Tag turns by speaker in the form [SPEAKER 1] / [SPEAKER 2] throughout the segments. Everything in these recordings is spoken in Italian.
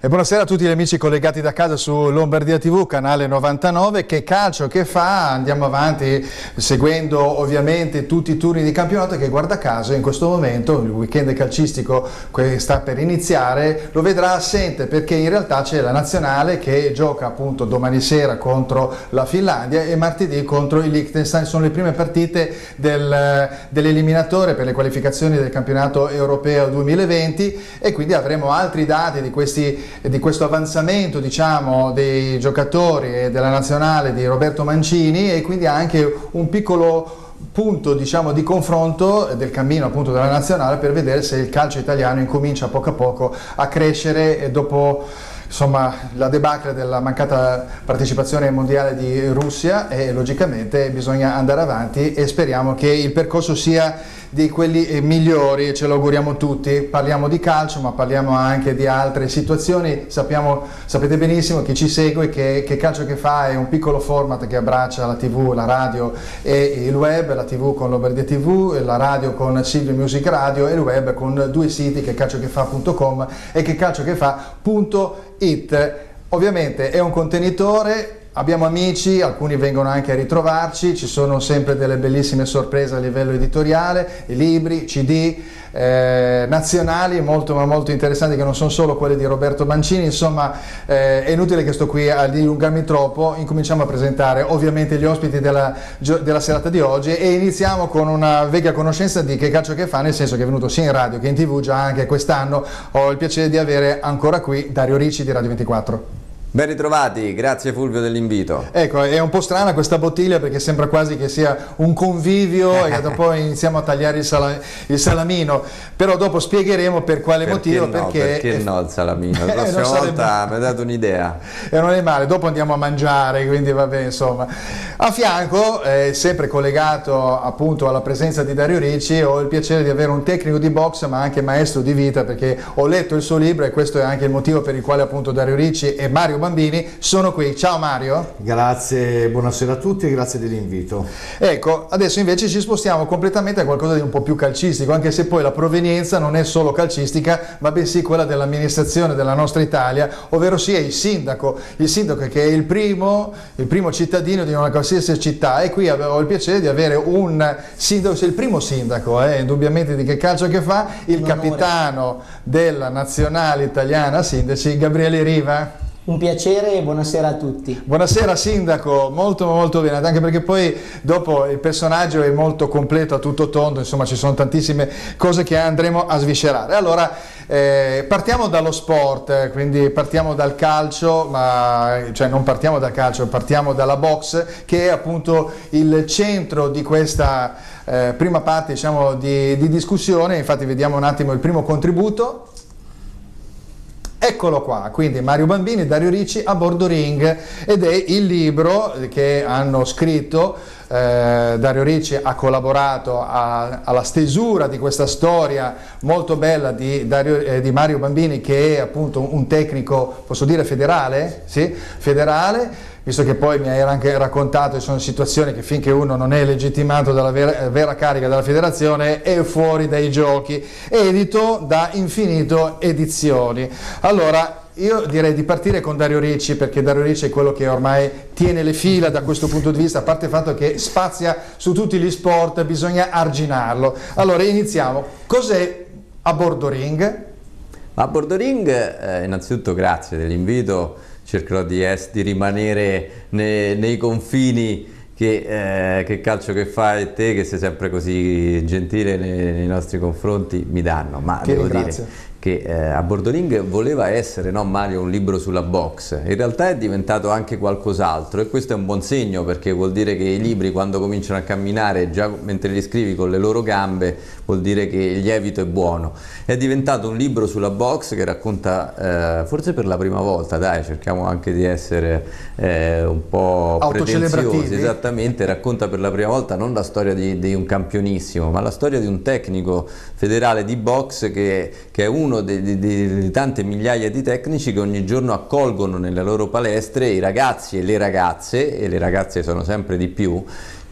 [SPEAKER 1] buonasera a tutti gli amici collegati da casa su Lombardia TV, canale 99. Che calcio che fa? Andiamo avanti seguendo ovviamente tutti i turni di campionato che, guarda caso, in questo momento il weekend calcistico che sta per iniziare lo vedrà assente, perché in realtà c'è la nazionale che gioca appunto domani sera contro la Finlandia e martedì contro il Liechtenstein. Sono le prime partite dell'eliminatore per le qualificazioni del campionato europeo 2020 e quindi avremo altri dati di questo avanzamento, diciamo, dei giocatori e della nazionale di Roberto Mancini, e quindi anche un piccolo punto, diciamo, di confronto del cammino appunto della nazionale, per vedere se il calcio italiano incomincia a poco a crescere dopo, insomma, la debacle della mancata partecipazione ai mondiali di Russia, e logicamente bisogna andare avanti e speriamo che il percorso sia di quelli migliori, ce lo auguriamo tutti. Parliamo di calcio, ma parliamo anche di altre situazioni. Sapete benissimo, chi ci segue, che Calcio che fa è un piccolo format che abbraccia la TV, la radio e il web, la TV con Lombardia TV, la radio con Silvio Music Radio e il web con due siti, che è calciochefa.com e che calciochefa.it. Ovviamente è un contenitore. Abbiamo amici, alcuni vengono anche a ritrovarci, ci sono sempre delle bellissime sorprese a livello editoriale, libri, CD nazionali molto ma molto interessanti, che non sono solo quelli di Roberto Mancini. Insomma, è inutile che sto qui a dilungarmi troppo. Incominciamo a presentare ovviamente gli ospiti della serata di oggi e iniziamo con una vecchia conoscenza di Che Calcio che fa, nel senso che è venuto sia in radio che in TV già anche quest'anno. Ho il piacere di avere ancora qui Dario Ricci di Radio 24.
[SPEAKER 2] Ben ritrovati, grazie Fulvio dell'invito.
[SPEAKER 1] Ecco, è un po' strana questa bottiglia perché sembra quasi che sia un convivio e dopo iniziamo a tagliare il salamino, però dopo spiegheremo per quale motivo.
[SPEAKER 2] Perché no il salamino? La prossima volta mi ha dato un'idea.
[SPEAKER 1] E non è male, dopo andiamo a mangiare, quindi vabbè, insomma. A fianco, sempre collegato appunto alla presenza di Dario Ricci, ho il piacere di avere un tecnico di box ma anche maestro di vita, perché ho letto il suo libro e questo è anche il motivo per il quale appunto Dario Ricci e Mario Bambini sono qui. Ciao Mario.
[SPEAKER 3] Grazie, buonasera a tutti e grazie dell'invito.
[SPEAKER 1] Ecco, adesso invece ci spostiamo completamente a qualcosa di un po' più calcistico, anche se poi la provenienza non è solo calcistica, ma bensì quella dell'amministrazione della nostra Italia, ovvero sia il sindaco che è il primo cittadino di una qualsiasi città, e qui ho il piacere di avere un sindaco, il primo sindaco, indubbiamente, di Che Calcio che fa, il capitano della nazionale italiana sindaci, Gabriele Riva.
[SPEAKER 4] Un piacere e buonasera a tutti.
[SPEAKER 1] Buonasera sindaco, molto molto bene, anche perché poi dopo il personaggio è molto completo, a tutto tondo, insomma ci sono tantissime cose che andremo a sviscerare. Allora, partiamo dallo sport, quindi partiamo dal calcio, cioè non partiamo dal calcio, partiamo dalla box, che è appunto il centro di questa prima parte, diciamo, di discussione. Infatti vediamo un attimo il primo contributo. Eccolo qua, quindi Mario Bambini e Dario Ricci a bordo ring, ed è il libro che hanno scritto. Dario Ricci ha collaborato alla stesura di questa storia molto bella di Mario Bambini, che è appunto un tecnico, posso dire federale? Sì, federale, visto che poi mi hai anche raccontato che sono situazioni che finché uno non è legittimato dalla vera carica della federazione è fuori dai giochi, edito da Infinito Edizioni. Allora, io direi di partire con Dario Ricci, perché Dario Ricci è quello che ormai tiene le fila da questo punto di vista, a parte il fatto che spazia su tutti gli sport, bisogna arginarlo. Allora iniziamo. Cos'è A Bordo Ring?
[SPEAKER 2] A Bordo Ring, innanzitutto grazie dell'invito, cercherò di rimanere nei confini che Calcio che fa e te, che sei sempre così gentile nei nostri confronti, mi danno, ma devo dire che A Bordo Ring voleva essere, no Mario, un libro sulla box. In realtà è diventato anche qualcos'altro, e questo è un buon segno, perché vuol dire che i libri, quando cominciano a camminare già mentre li scrivi con le loro gambe, vuol dire che il lievito è buono. È diventato un libro sulla box che racconta, forse per la prima volta, dai, cerchiamo anche di essere un po' pretenziosi, esattamente, racconta per la prima volta non la storia di un campionissimo, ma la storia di un tecnico federale di box che è uno di tante migliaia di tecnici che ogni giorno accolgono nelle loro palestre i ragazzi e le ragazze sono sempre di più,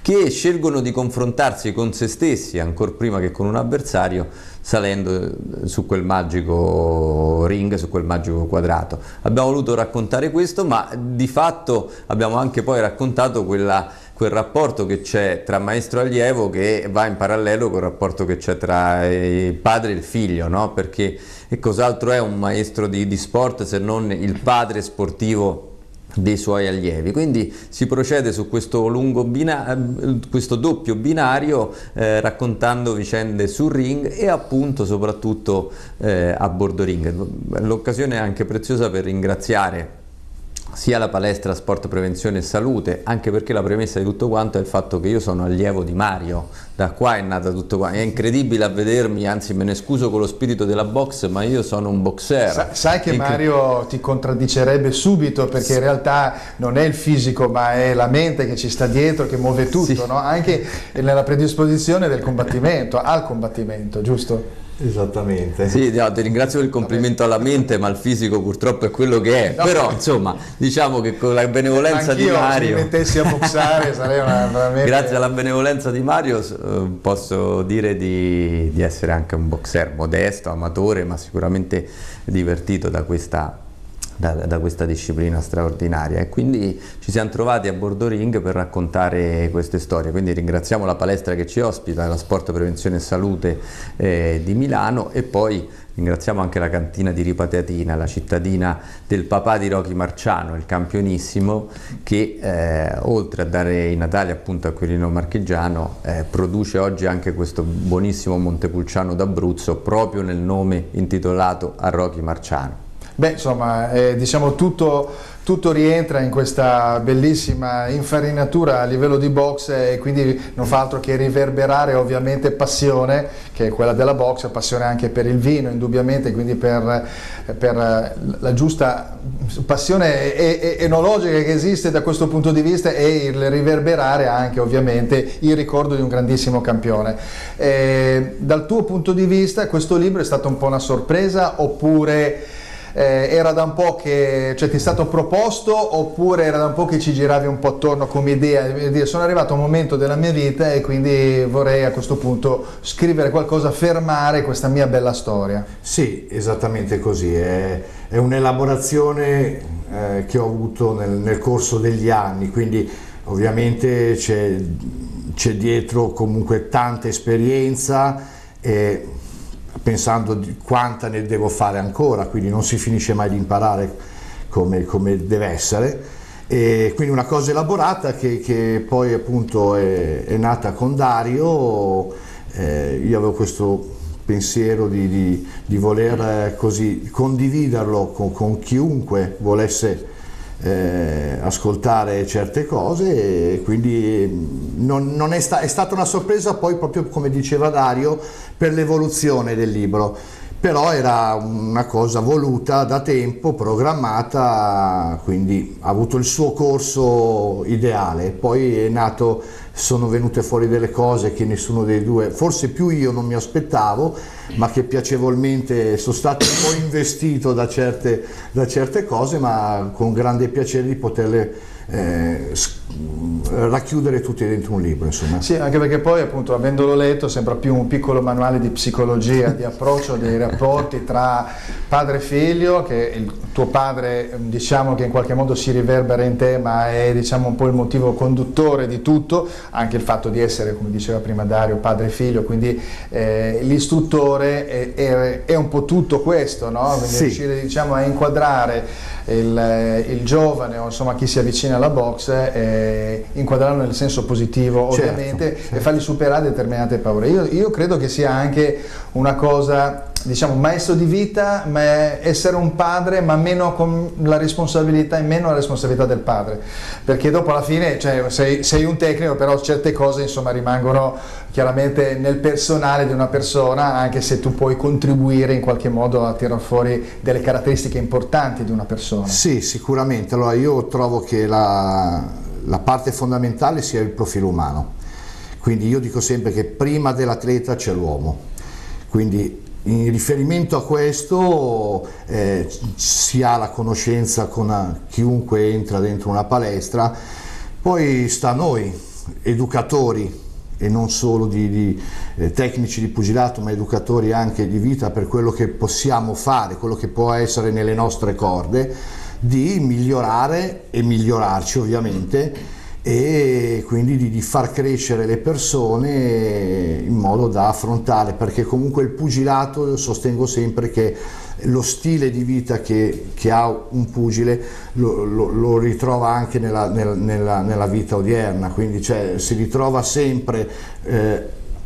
[SPEAKER 2] che scelgono di confrontarsi con se stessi ancor prima che con un avversario, salendo su quel magico ring, su quel magico quadrato. Abbiamo voluto raccontare questo, ma di fatto abbiamo anche poi raccontato quel rapporto che c'è tra maestro e allievo, che va in parallelo col rapporto che c'è tra il padre e il figlio, no? Perché cos'altro è un maestro di sport se non il padre sportivo dei suoi allievi. Quindi si procede su questo questo doppio binario, raccontando vicende sul ring e appunto soprattutto a bordo ring. L'occasione è anche preziosa per ringraziare sia la palestra Sport Prevenzione e Salute, anche perché la premessa di tutto quanto è il fatto che io sono allievo di Mario, da qua è nata tutto qua. È incredibile a vedermi, anzi me ne scuso con lo spirito della box, ma io sono un boxer.
[SPEAKER 1] Sai che Mario ti contraddicerebbe subito, perché in realtà non è il fisico ma è la mente che ci sta dietro, che muove tutto, sì. No? Anche nella predisposizione del combattimento, al combattimento, giusto?
[SPEAKER 3] Esattamente.
[SPEAKER 2] Sì, no, ti ringrazio per il complimento alla mente, ma il fisico purtroppo è quello che è. No, però insomma, diciamo che con la benevolenza di Mario,
[SPEAKER 1] se mi mettessi a boxare sarei veramente...
[SPEAKER 2] Grazie alla benevolenza di Mario posso dire di essere anche un boxer modesto, amatore, ma sicuramente divertito da questa disciplina straordinaria, e quindi ci siamo trovati a bordo ring per raccontare queste storie. Quindi ringraziamo la palestra che ci ospita, la Sport Prevenzione e Salute di Milano, e poi ringraziamo anche la cantina di Ripateatina, la cittadina del papà di Rocky Marciano, il campionissimo, che oltre a dare i Natali appunto a Quirino Marchigiano, produce oggi anche questo buonissimo Montepulciano d'Abruzzo proprio nel nome intitolato a Rocky Marciano.
[SPEAKER 1] Beh, insomma, diciamo tutto rientra in questa bellissima infarinatura a livello di box, e quindi non fa altro che riverberare ovviamente passione, che è quella della box, passione anche per il vino indubbiamente, quindi per la giusta passione enologica che esiste da questo punto di vista, e il riverberare anche ovviamente il ricordo di un grandissimo campione. Dal tuo punto di vista questo libro è stato un po' una sorpresa, oppure era da un po' che, cioè, ti è stato proposto, oppure era da un po' che ci giravi un po' attorno come idea di dire sono arrivato a un momento della mia vita e quindi vorrei a questo punto scrivere qualcosa, fermare questa mia bella storia?
[SPEAKER 3] Sì, esattamente così, è un'elaborazione che ho avuto nel corso degli anni, quindi ovviamente c'è dietro comunque tanta esperienza, e pensando di quanta ne devo fare ancora, quindi non si finisce mai di imparare come deve essere, e quindi una cosa elaborata che poi appunto è nata con Dario. Io avevo questo pensiero di voler così condividerlo con chiunque volesse ascoltare certe cose, e quindi non è stata una sorpresa, poi proprio come diceva Dario, per l'evoluzione del libro, però era una cosa voluta da tempo, programmata, quindi ha avuto il suo corso ideale. Poi è nato, sono venute fuori delle cose che nessuno dei due, forse più io, non mi aspettavo, ma che piacevolmente sono stato un po' investito da certe cose, ma con grande piacere di poterle racchiudere tutti dentro un libro, insomma.
[SPEAKER 1] Sì, anche perché poi appunto, avendolo letto, sembra più un piccolo manuale di psicologia, di approccio dei rapporti tra padre e figlio, che il tuo padre, diciamo, che in qualche modo si riverbera in te, ma è, diciamo, un po' il motivo conduttore di tutto, anche il fatto di essere, come diceva prima Dario, padre e figlio, quindi l'istruttore è un po' tutto questo, no? Quindi sì, riuscire, diciamo, a inquadrare il giovane, o insomma chi si avvicina alla box, inquadrarlo nel senso positivo, ovviamente, certo. E fargli superare determinate paure. Io credo che sia anche una cosa, diciamo, maestro di vita, ma essere un padre, ma meno con la responsabilità, e meno la responsabilità del padre, perché dopo alla fine, cioè, sei un tecnico, però certe cose insomma rimangono chiaramente nel personale di una persona, anche se tu puoi contribuire in qualche modo a tirar fuori delle caratteristiche importanti di una persona.
[SPEAKER 3] Sì, sicuramente. Allora io trovo che la parte fondamentale sia il profilo umano, quindi io dico sempre che prima dell'atleta c'è l'uomo, quindi in riferimento a questo si ha la conoscenza con chiunque entra dentro una palestra, poi sta a noi educatori e non solo di tecnici di pugilato, ma educatori anche di vita per quello che possiamo fare, quello che può essere nelle nostre corde, di migliorare e migliorarci ovviamente, e quindi di far crescere le persone in modo da affrontare, perché comunque il pugilato, sostengo sempre che lo stile di vita che ha un pugile lo ritrova anche nella vita odierna, quindi si ritrova sempre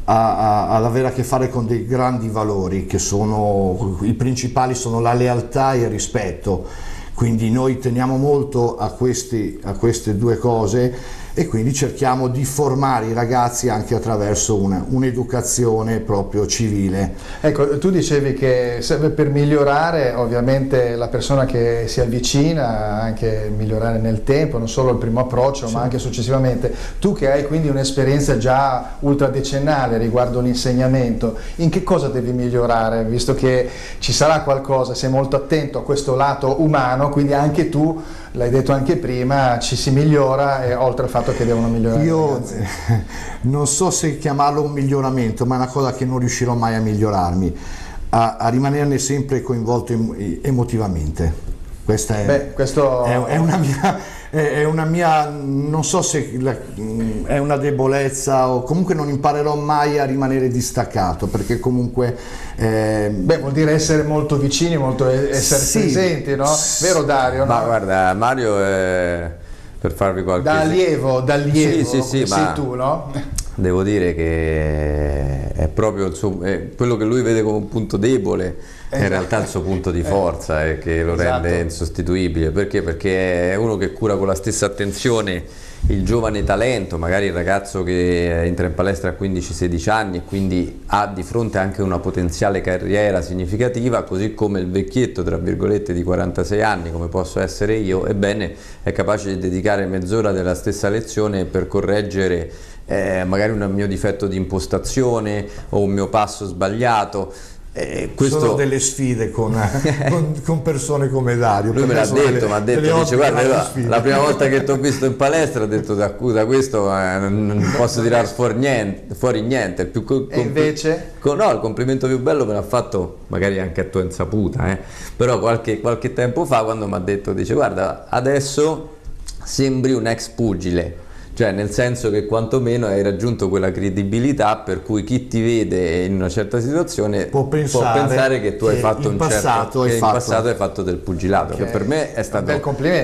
[SPEAKER 3] ad avere a che fare con dei grandi valori che sono i principali, sono la lealtà e il rispetto. Quindi noi teniamo molto a queste due cose, e quindi cerchiamo di formare i ragazzi anche attraverso un'educazione proprio civile.
[SPEAKER 1] Ecco, tu dicevi che serve per migliorare ovviamente la persona che si avvicina, anche migliorare nel tempo, non solo il primo approccio, sì, ma anche successivamente. Tu che hai quindi un'esperienza già ultradecennale riguardo l'insegnamento, in che cosa devi migliorare? Visto che ci sarà qualcosa, sei molto attento a questo lato umano, quindi anche tu, l'hai detto anche prima, ci si migliora, e oltre al fatto che devono migliorare.
[SPEAKER 3] Io non so se chiamarlo un miglioramento, ma è una cosa che non riuscirò mai a migliorarmi, a rimanerne sempre coinvolto emotivamente. Questa è una mia, non so se è una debolezza, o comunque non imparerò mai a rimanere distaccato, perché comunque
[SPEAKER 1] vuol dire essere molto vicini, molto essere presenti, no? Vero Dario?
[SPEAKER 2] Ma
[SPEAKER 1] no?
[SPEAKER 2] guarda, Mario per farvi qualche
[SPEAKER 1] da allievo
[SPEAKER 2] sì,
[SPEAKER 1] sei tu, no?
[SPEAKER 2] Devo dire che è proprio quello che lui vede come un punto debole, in realtà il suo punto di forza e che lo rende insostituibile. Perché è uno che cura con la stessa attenzione il giovane talento, magari il ragazzo che entra in palestra a 15-16 anni e quindi ha di fronte anche una potenziale carriera significativa, così come il vecchietto tra virgolette di 46 anni come posso essere io, ebbene è capace di dedicare mezz'ora della stessa lezione per correggere magari un mio difetto di impostazione o un mio passo sbagliato.
[SPEAKER 3] Sono delle sfide con persone come Dario.
[SPEAKER 2] Lui me l'ha detto, dice guarda, la prima volta che ti ho visto in palestra ho detto da questo non posso tirare fuori niente.
[SPEAKER 1] E invece?
[SPEAKER 2] No, il complimento più bello me l'ha fatto magari anche a tua insaputa, però qualche tempo fa, quando mi ha detto, dice guarda, adesso sembri un ex pugile. Cioè, nel senso che quantomeno hai raggiunto quella credibilità per cui chi ti vede in una certa situazione può pensare che tu hai fatto in passato hai fatto del pugilato, che per me è stato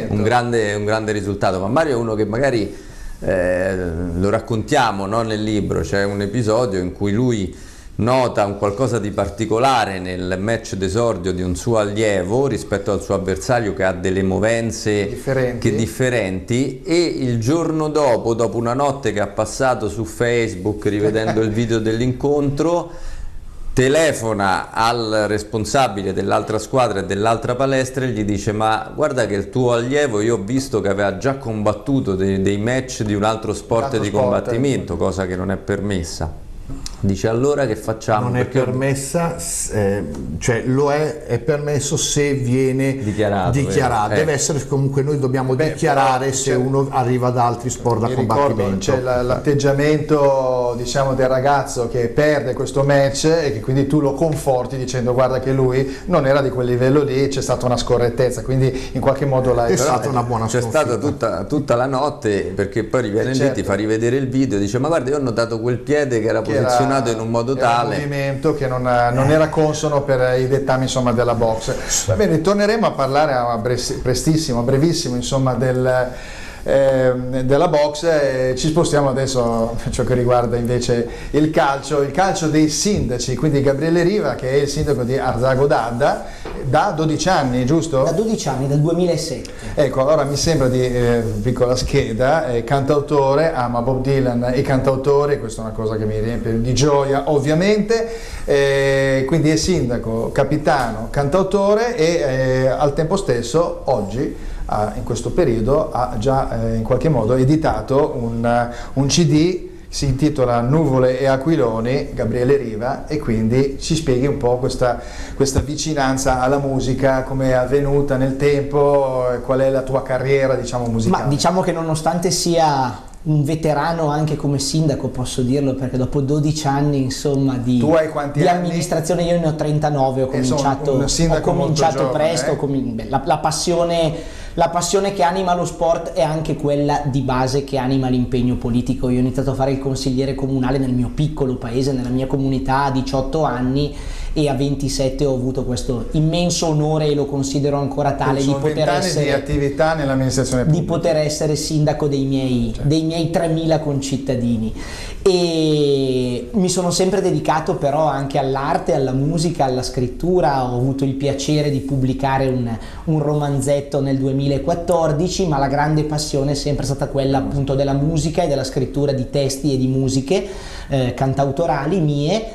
[SPEAKER 2] un grande risultato. Ma Mario è uno che magari lo raccontiamo, no, nel libro, c'è un episodio in cui lui nota un qualcosa di particolare nel match d'esordio di un suo allievo rispetto al suo avversario, che ha delle movenze differenti, e il giorno dopo una notte che ha passato su Facebook rivedendo il video dell'incontro, telefona al responsabile dell'altra squadra e dell'altra palestra e gli dice: ma guarda che il tuo allievo, io ho visto che aveva già combattuto dei match di un altro sport di combattimento, cosa che non è permessa. Dice: allora che facciamo?
[SPEAKER 3] Non è permessa, cioè è permesso se viene dichiarato. Deve essere comunque, noi dobbiamo dichiarare se uno arriva da altri sport da combattimento.
[SPEAKER 1] C'è l'atteggiamento, diciamo, del ragazzo che perde questo match e che quindi tu lo conforti dicendo: guarda che lui non era di quel livello lì, c'è stata una scorrettezza, quindi in qualche modo
[SPEAKER 3] è stata una buona sconfitta.
[SPEAKER 2] C'è stata tutta la notte, perché poi riviene lì, ti fa rivedere il video, dice: ma guarda, io ho notato quel piede che era posizionato in un modo tale,
[SPEAKER 1] un movimento che non era consono per i dettami, insomma, della box. Va bene, torneremo a parlare a brevissimo, insomma, della box. Ci spostiamo adesso per ciò che riguarda invece il calcio dei sindaci, quindi Gabriele Riva, che è il sindaco di Arzago d'Adda da 12 anni, giusto?
[SPEAKER 4] Da 12 anni, dal 2007.
[SPEAKER 1] Ecco, allora mi sembra piccola scheda, cantautore, ama Bob Dylan e cantautori, questa è una cosa che mi riempie di gioia ovviamente, quindi è sindaco, capitano, cantautore e al tempo stesso oggi, in questo periodo, ha già in qualche modo editato un CD, si intitola Nuvole e Aquiloni, Gabriele Riva, e quindi ci spieghi un po' questa vicinanza alla musica, come è avvenuta nel tempo, qual è la tua carriera, diciamo, musicale.
[SPEAKER 4] Ma diciamo che nonostante sia un veterano anche come sindaco, posso dirlo, perché dopo 12 anni insomma di,
[SPEAKER 1] tu hai quanti
[SPEAKER 4] di
[SPEAKER 1] anni?
[SPEAKER 4] Amministrazione, io ne ho 39, ho cominciato presto, la passione che anima lo sport è anche quella di base che anima l'impegno politico. Io ho iniziato a fare il consigliere comunale nel mio piccolo paese, nella mia comunità a 18 anni e a 27 ho avuto questo immenso onore, e lo considero ancora tale, di poter essere
[SPEAKER 1] di attività nell'amministrazione pubblica,
[SPEAKER 4] di poter essere sindaco dei miei 3.000 concittadini. E mi sono sempre dedicato però anche all'arte, alla musica, alla scrittura. Ho avuto il piacere di pubblicare un romanzetto nel 2014, ma la grande passione è sempre stata quella appunto della musica e della scrittura di testi e di musiche cantautorali mie,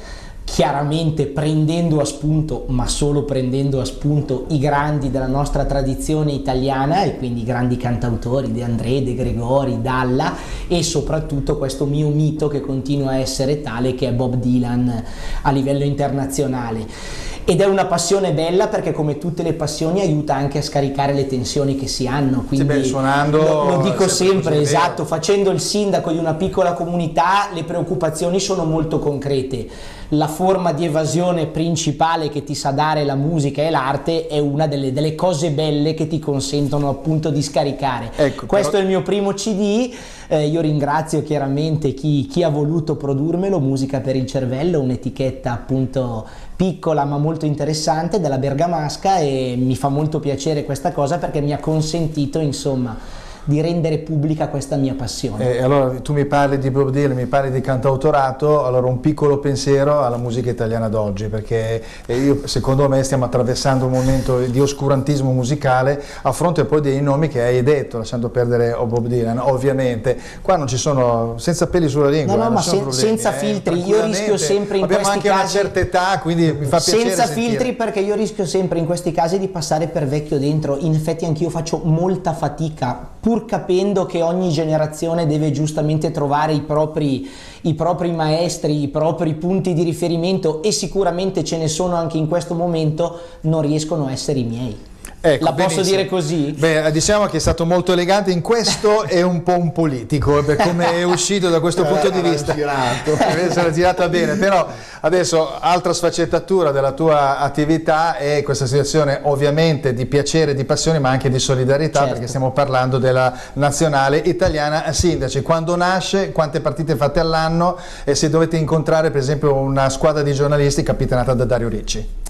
[SPEAKER 4] chiaramente prendendo a spunto, ma solo prendendo a spunto, i grandi della nostra tradizione italiana, e quindi i grandi cantautori De André, De Gregori, Dalla, e soprattutto questo mio mito che continua a essere tale, che è Bob Dylan a livello internazionale. Ed è una passione bella perché, come tutte le passioni, aiuta anche a scaricare le tensioni che si hanno. Quindi
[SPEAKER 1] suonando,
[SPEAKER 4] lo dico sempre, esatto, facendo il sindaco di una piccola comunità le preoccupazioni sono molto concrete. La forma di evasione principale che ti sa dare la musica e l'arte è una delle cose belle che ti consentono appunto di scaricare.
[SPEAKER 1] Ecco,
[SPEAKER 4] questo è il mio primo CD. Io ringrazio chiaramente chi ha voluto produrmelo, Musica per il Cervello, un'etichetta appunto piccola ma molto interessante della bergamasca, e mi fa molto piacere questa cosa perché mi ha consentito insomma di rendere pubblica questa mia passione.
[SPEAKER 1] Allora tu mi parli di Bob Dylan, mi parli di cantautorato, allora un piccolo pensiero alla musica italiana d'oggi, perché secondo me stiamo attraversando un momento di oscurantismo musicale a fronte poi dei nomi che hai detto, lasciando perdere Bob Dylan. Ovviamente qua non ci sono, senza peli sulla lingua,
[SPEAKER 4] no, ma senza filtri. Io rischio sempre in questi casi,
[SPEAKER 1] abbiamo anche una certa età, quindi mi fa piacere
[SPEAKER 4] senza
[SPEAKER 1] sentire.
[SPEAKER 4] filtri, perché io rischio sempre in questi casi di passare per vecchio dentro. In effetti anch'io faccio molta fatica, pur capendo che ogni generazione deve giustamente trovare i propri maestri, i propri punti di riferimento, e sicuramente ce ne sono anche in questo momento, non riescono a essere i miei.
[SPEAKER 1] Ecco,
[SPEAKER 4] la posso
[SPEAKER 1] benissimo.
[SPEAKER 4] dire così?
[SPEAKER 1] Beh, diciamo che è stato molto elegante in questo e un po' un politico, per come è uscito da questo punto di vista. Se l'ha girata bene, però adesso altra sfaccettatura della tua attività è questa situazione ovviamente di piacere, di passione, ma anche di solidarietà,
[SPEAKER 4] certo,
[SPEAKER 1] perché stiamo parlando della nazionale italiana sindaci. Quando nasce, quante partite fate all'anno, e se dovete incontrare per esempio una squadra di giornalisti capitanata da Dario Ricci?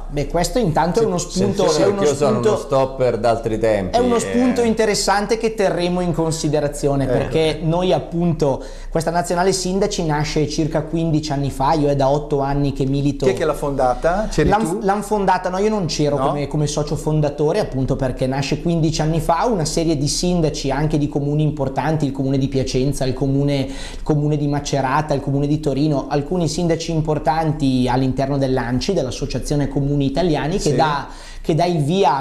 [SPEAKER 4] Beh, questo intanto è uno spunto.
[SPEAKER 2] Io sono uno stopper d'altri tempi.
[SPEAKER 4] È uno spunto interessante che terremo in considerazione, perché noi appunto, questa nazionale sindaci nasce circa 15 anni fa, io è da 8 anni che milito.
[SPEAKER 1] Chi è che l'ha fondata? C'eri tu?
[SPEAKER 4] L'hanno fondata, no, io non c'ero come socio fondatore, appunto perché nasce 15 anni fa, una serie di sindaci anche di comuni importanti, il comune di Piacenza, il comune di Macerata, il comune di Torino, alcuni sindaci importanti all'interno dell'ANCI, dell'Associazione Comuni Italiani, che dà il via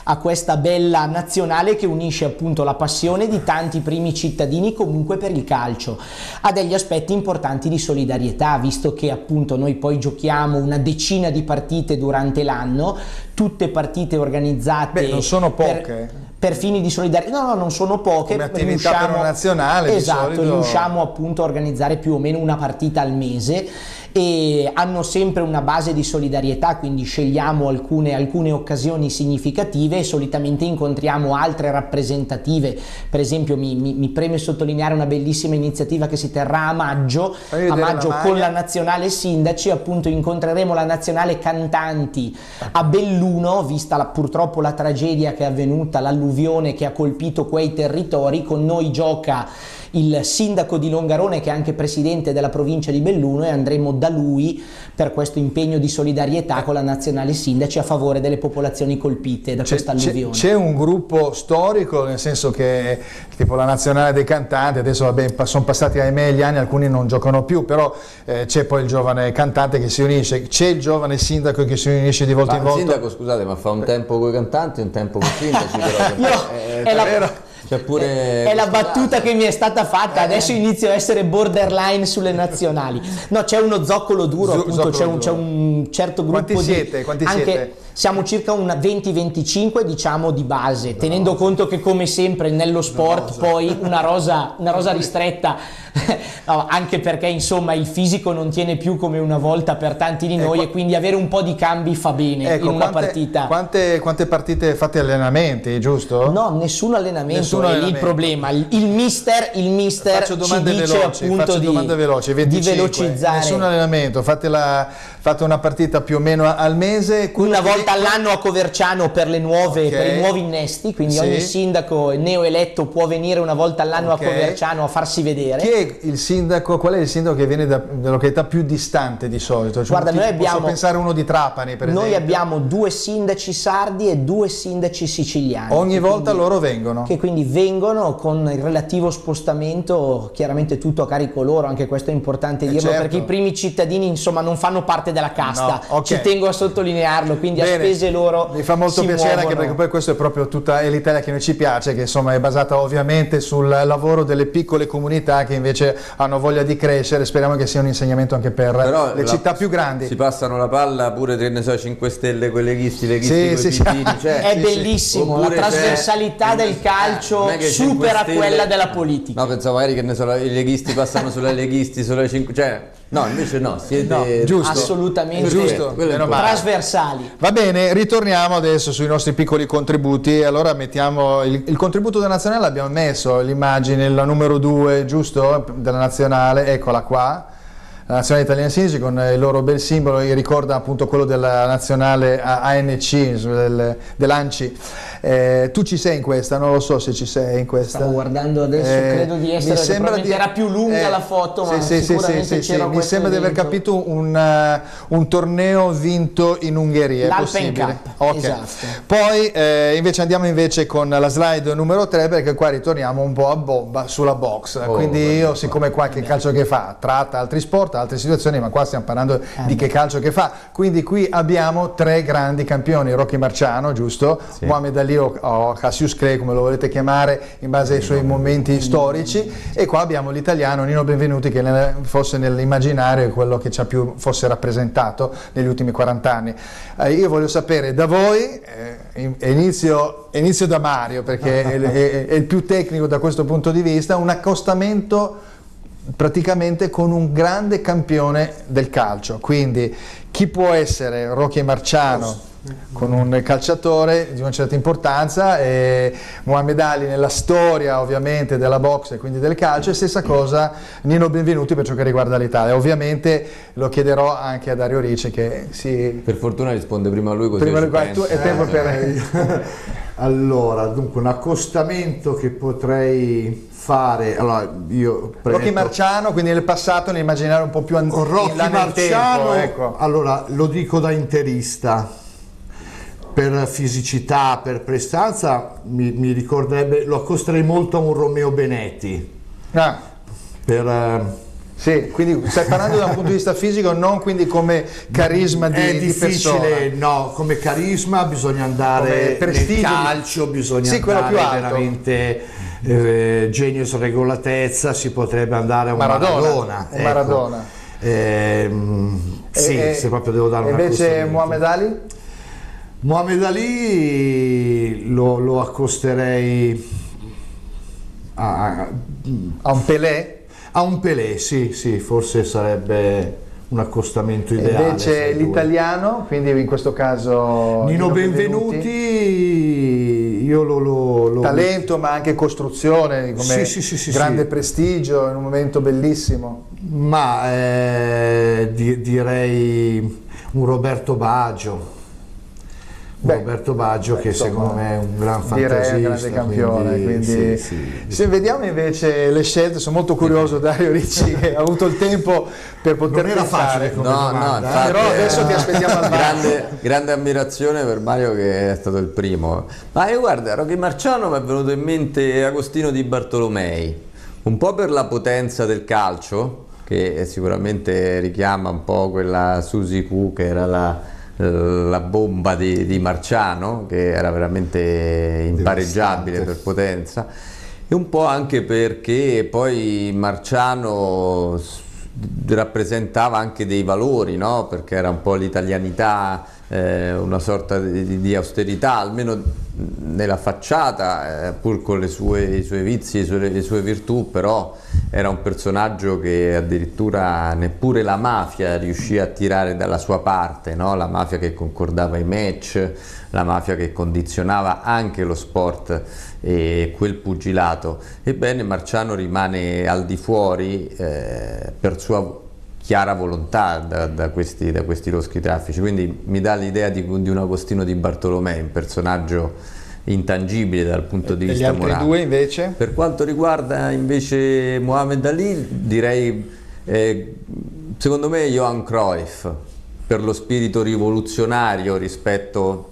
[SPEAKER 4] a questa bella nazionale che unisce appunto la passione di tanti primi cittadini comunque per il calcio a degli aspetti importanti di solidarietà, visto che appunto noi poi giochiamo una decina di partite durante l'anno, tutte partite organizzate.
[SPEAKER 1] Beh, non sono poche.
[SPEAKER 4] Per fini di solidarietà, no, non sono poche.
[SPEAKER 1] Come attività per una nazionale,
[SPEAKER 4] esatto,
[SPEAKER 1] di solito
[SPEAKER 4] riusciamo appunto a organizzare più o meno una partita al mese, e hanno sempre una base di solidarietà, quindi scegliamo alcune occasioni significative e solitamente incontriamo altre rappresentative. Per esempio mi preme sottolineare una bellissima iniziativa che si terrà a maggio con la nazionale sindaci. Appunto incontreremo la nazionale cantanti a Belluno, vista purtroppo la tragedia che è avvenuta, l'alluvione che ha colpito quei territori. Con noi gioca il sindaco di Longarone, che è anche presidente della provincia di Belluno, e andremo da lui per questo impegno di solidarietà con la nazionale sindaci a favore delle popolazioni colpite da questa alluvione.
[SPEAKER 1] C'è un gruppo storico, nel senso che tipo la nazionale dei cantanti, adesso vabbè, sono passati ahimè gli anni, alcuni non giocano più, però c'è poi il giovane cantante che si unisce, c'è il giovane sindaco che si unisce di volta in volta.
[SPEAKER 2] Il sindaco, scusate, ma fa un tempo con i cantanti e un tempo con i sindaci, però
[SPEAKER 4] è la battuta che mi è stata fatta, adesso inizio a essere borderline sulle nazionali. No, c'è uno zoccolo duro, appunto, c'è un certo gruppo.
[SPEAKER 1] Quanti siete?
[SPEAKER 4] siamo circa un 20-25 diciamo di base, tenendo conto che come sempre nello sport poi una rosa ristretta, no, anche perché insomma il fisico non tiene più come una volta per tanti di noi, e quindi avere un po' di cambi fa bene in una partita.
[SPEAKER 1] Quante partite fate allenamenti, giusto?
[SPEAKER 4] No, nessun allenamento, è lì il problema. Il mister
[SPEAKER 1] faccio domande
[SPEAKER 4] ci dice
[SPEAKER 1] veloci,
[SPEAKER 4] appunto di velocizzare.
[SPEAKER 1] Nessun allenamento, fate una partita più o meno al mese.
[SPEAKER 4] Una volta all'anno a Coverciano per le nuove, per i nuovi innesti, quindi ogni sindaco neoeletto può venire una volta all'anno a Coverciano a farsi vedere.
[SPEAKER 1] Chi è il sindaco? Qual è il sindaco che viene da località più distante di solito? Cioè,
[SPEAKER 4] guarda, noi abbiamo,
[SPEAKER 1] posso pensare uno di Trapani, per esempio.
[SPEAKER 4] Noi abbiamo 2 sindaci sardi e 2 sindaci siciliani.
[SPEAKER 1] Ogni volta loro vengono.
[SPEAKER 4] Che quindi vengono con il relativo spostamento, chiaramente tutto a carico loro, anche questo è importante dirlo, perché i primi cittadini insomma non fanno parte della casta, ci tengo a sottolinearlo, quindi a spese loro
[SPEAKER 1] mi fa molto piacere, anche perché poi questo è proprio tutta l'Italia che noi ci piace, che insomma è basata ovviamente sul lavoro delle piccole comunità che invece hanno voglia di crescere. Speriamo che sia un insegnamento anche per le città più grandi.
[SPEAKER 2] Si passano la palla pure, ne so, 5 Stelle, quei leghisti cioè,
[SPEAKER 4] è bellissimo, la trasversalità del calcio supera quella della politica.
[SPEAKER 2] No, pensavo magari che ne so, i leghisti passano sulle leghisti, sulle 5, cioè no, invece no, siete
[SPEAKER 1] giusto,
[SPEAKER 4] assolutamente
[SPEAKER 1] giusto,
[SPEAKER 4] trasversali.
[SPEAKER 1] Va bene, ritorniamo adesso sui nostri piccoli contributi. Allora mettiamo il contributo della nazionale, abbiamo messo l'immagine, la numero 2, giusto, della nazionale, eccola qua. La nazionale italiana sindaci con il loro bel simbolo, che ricorda appunto quello della nazionale ANC, dell'ANCI. Tu ci sei in questa? Non lo so se ci sei in questa.
[SPEAKER 4] Stavo guardando adesso, credo di essere, probabilmente era più lunga la foto, ma sicuramente c'era
[SPEAKER 1] mi sembra di aver capito un torneo vinto in Ungheria.
[SPEAKER 4] L'Alpen Cup, esatto.
[SPEAKER 1] Poi invece andiamo con la slide numero 3, perché qua ritorniamo un po' a bomba sulla box. Quindi io, siccome qua che calcio che fa, tratta altri sport, altre situazioni, ma qua stiamo parlando di che calcio che fa, quindi qui abbiamo 3 grandi campioni: Rocky Marciano, giusto? Mohamed Ali o Cassius Clay, come lo volete chiamare in base ai suoi momenti storici, e qua abbiamo l'italiano Nino Benvenuti, che fosse nell'immaginario quello che ci ha più fosse rappresentato negli ultimi 40 anni. Io voglio sapere da voi, inizio da Mario, perché è il più tecnico da questo punto di vista, un accostamento praticamente con un grande campione del calcio. Quindi chi può essere Rocky Marciano con un calciatore di una certa importanza, e Mohamed Ali nella storia ovviamente della box e quindi del calcio, e stessa cosa Nino Benvenuti per ciò che riguarda l'Italia. Ovviamente lo chiederò anche a Dario Ricci, che
[SPEAKER 2] per fortuna risponde prima lui, così
[SPEAKER 1] tu è tempo per
[SPEAKER 3] allora, dunque un accostamento che potrei fare, allora io
[SPEAKER 1] Rocky Marciano, quindi nel passato, nell'immaginario un po' più antico,
[SPEAKER 3] Rocky Marciano,
[SPEAKER 1] ecco.
[SPEAKER 3] Allora lo dico da interista, per fisicità, per prestanza mi ricorderebbe, lo accosterei molto a un Romeo Benetti.
[SPEAKER 1] Sì, quindi stai parlando da un punto di vista fisico, non quindi come carisma di
[SPEAKER 3] difficile,
[SPEAKER 1] persona.
[SPEAKER 3] no, come carisma bisogna andare nel calcio, bisogna andare veramente genio e sregolatezza, si potrebbe andare a un Maradona.
[SPEAKER 1] Un Maradona.
[SPEAKER 3] Se proprio devo dare una cosa.
[SPEAKER 1] Invece Mohamed Ali?
[SPEAKER 3] Mohamed Ali lo accosterei a
[SPEAKER 1] un Pelé?
[SPEAKER 3] A un Pelé, sì, forse sarebbe un accostamento ideale.
[SPEAKER 1] Invece l'italiano, quindi in questo caso
[SPEAKER 3] Nino Benvenuti, io lo
[SPEAKER 1] talento, ma anche costruzione, come grande prestigio in un momento bellissimo.
[SPEAKER 3] Ma direi un Roberto Baggio. Roberto Baggio, che secondo me è un gran fantasista,
[SPEAKER 1] un grande campione, quindi se vediamo invece le scelte, sono molto curioso. Dario Ricci, che ha avuto il tempo per poter
[SPEAKER 3] non era
[SPEAKER 1] pensare.
[SPEAKER 3] facile come domanda,
[SPEAKER 1] però adesso ti aspettiamo al
[SPEAKER 2] grande ammirazione per Mario, che è stato il primo. Ma io guarda, Rocky Marciano mi è venuto in mente Agostino Di Bartolomei, un po' per la potenza del calcio, che sicuramente richiama un po' quella Suzy Q, che era la bomba di Marciano, che era veramente impareggiabile per potenza, e un po' anche perché poi Marciano rappresentava anche dei valori, no? Perché era un po' l'italianità una sorta di austerità, almeno nella facciata, pur con i suoi vizi e le sue virtù, però era un personaggio che addirittura neppure la mafia riuscì a tirare dalla sua parte, no? La mafia che concordava i match, la mafia che condizionava anche lo sport e quel pugilato. Ebbene, Marciano rimane al di fuori per sua chiara volontà da questi loschi traffici, quindi mi dà l'idea di un Agostino Di Bartolomei, un personaggio intangibile dal punto di vista morale.
[SPEAKER 1] E gli altri due invece?
[SPEAKER 2] Per quanto riguarda invece Mohamed Ali, direi secondo me Johan Cruyff, per lo spirito rivoluzionario rispetto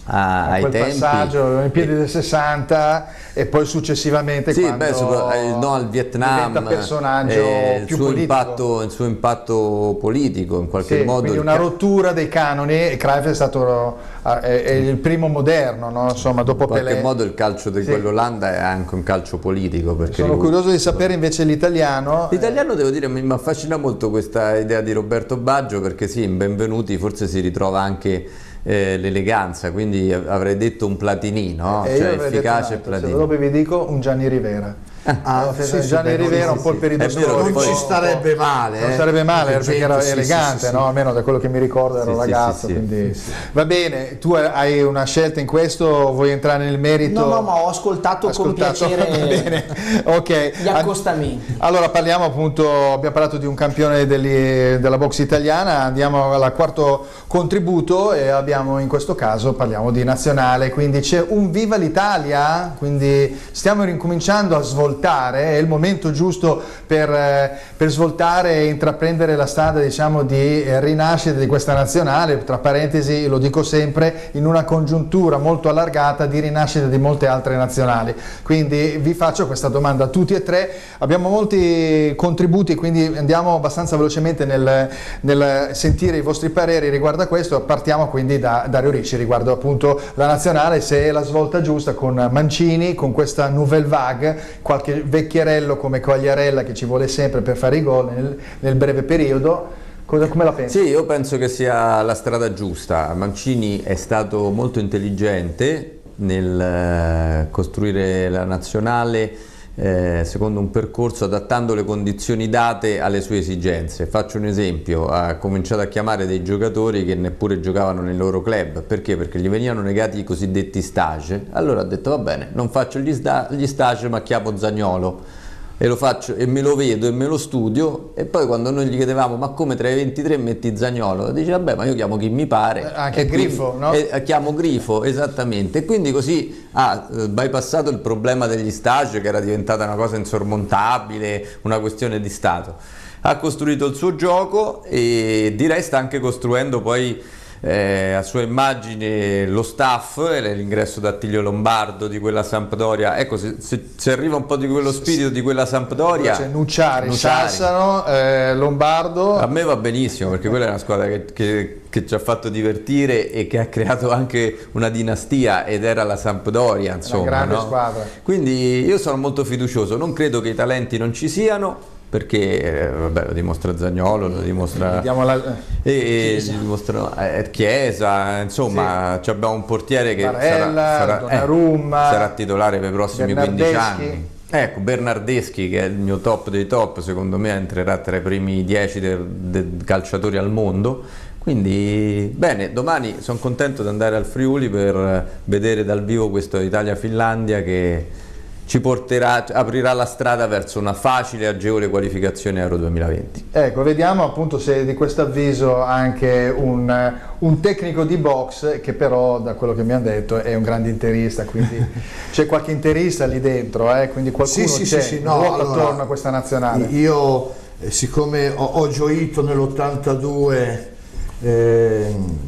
[SPEAKER 2] ai
[SPEAKER 1] quel
[SPEAKER 2] tempi,
[SPEAKER 1] passaggio alle Olimpiadi del 60 e poi successivamente
[SPEAKER 2] no al Vietnam,
[SPEAKER 1] diventa personaggio più politico.
[SPEAKER 2] Il suo impatto politico in qualche modo,
[SPEAKER 1] quindi una rottura dei canoni, e Cruyff è stato è il primo moderno, no? Insomma, dopo
[SPEAKER 2] in qualche
[SPEAKER 1] Pelé.
[SPEAKER 2] modo il calcio di quell'Olanda è anche un calcio politico, perché
[SPEAKER 1] sono curioso di sapere invece l'italiano.
[SPEAKER 2] L'italiano, devo dire, mi affascina molto questa idea di Roberto Baggio, perché sì, in Benvenuti forse si ritrova anche l'eleganza, quindi avrei detto un Platini, no? Cioè efficace e Platini.
[SPEAKER 1] Dopo vi dico un Gianni Rivera. Gianni Rivera un po' il periodo
[SPEAKER 3] storico, non ci starebbe male,
[SPEAKER 1] non sarebbe male, perché era elegante, no? Almeno da quello che mi ricordo ero ragazzo, quindi va bene. Tu hai una scelta in questo, vuoi entrare nel merito?
[SPEAKER 4] No, ma ho ascoltato con piacere.
[SPEAKER 1] Va bene. Okay.
[SPEAKER 4] Gli accostamenti.
[SPEAKER 1] Allora parliamo appunto, abbiamo parlato di un campione della box italiana, andiamo al quarto contributo e abbiamo in questo caso parliamo di nazionale, quindi c'è un Viva l'Italia, quindi stiamo ricominciando a svoltare, è il momento giusto per svoltare e intraprendere la strada, diciamo, di rinascita di questa nazionale, tra parentesi lo dico sempre, in una congiuntura molto allargata di rinascita di molte altre nazionali. Quindi vi faccio questa domanda a tutti e tre, abbiamo molti contributi, quindi andiamo abbastanza velocemente nel sentire i vostri pareri riguardo a questo. Partiamo quindi da Dario Ricci riguardo appunto la nazionale, se è la svolta giusta con Mancini, con questa nouvelle vague, qualche vecchierello come Quagliarella che ci vuole sempre per fare i gol nel breve periodo. Come la pensi?
[SPEAKER 2] Sì, io penso che sia la strada giusta. Mancini è stato molto intelligente nel costruire la nazionale secondo un percorso, adattando le condizioni date alle sue esigenze. Faccio un esempio: ha cominciato a chiamare dei giocatori che neppure giocavano nei loro club. Perché? Perché gli venivano negati i cosiddetti stage. Allora ha detto: va bene, non faccio gli stage, ma chiamo Zaniolo e lo faccio e me lo vedo e me lo studio. E poi quando noi gli chiedevamo: ma come tra i 23 metti Zaniolo? Dice: vabbè, ma io chiamo chi mi pare,
[SPEAKER 1] anche Grifo, no?
[SPEAKER 2] Chiamo Grifo, esattamente. E quindi così ha bypassato il problema degli stage, che era diventata una cosa insormontabile, una questione di Stato. Ha costruito il suo gioco e direi sta anche costruendo poi a sua immagine lo staff, l'ingresso da Attilio Lombardo di quella Sampdoria. Ecco, se arriva un po' di quello spirito di quella Sampdoria,
[SPEAKER 1] c'è Nucciari, Sassano, Lombardo.
[SPEAKER 2] A me va benissimo, perché quella è una squadra che ci ha fatto divertire e che ha creato anche una dinastia, ed era la Sampdoria, insomma,
[SPEAKER 1] una grande squadra.
[SPEAKER 2] Quindi io sono molto fiducioso, non credo che i talenti non ci siano, perché vabbè, lo dimostra Zaniolo, lo dimostra Chiesa, insomma, sì. Abbiamo un portiere che sarà titolare per i prossimi 15 anni. Ecco, Bernardeschi, che è il mio top dei top, secondo me entrerà tra i primi 10 dei calciatori al mondo. Quindi bene, domani sono contento di andare al Friuli per vedere dal vivo questo Italia-Finlandia che ci porterà, aprirà la strada verso una facile e agevole qualificazione Euro 2020.
[SPEAKER 1] Ecco, vediamo appunto se di questo avviso anche un tecnico di box, che però da quello che mi hanno detto è un grande interista, quindi c'è qualche interista lì dentro, quindi qualcuno ruota attorno a questa nazionale.
[SPEAKER 3] Io siccome ho gioito nell'82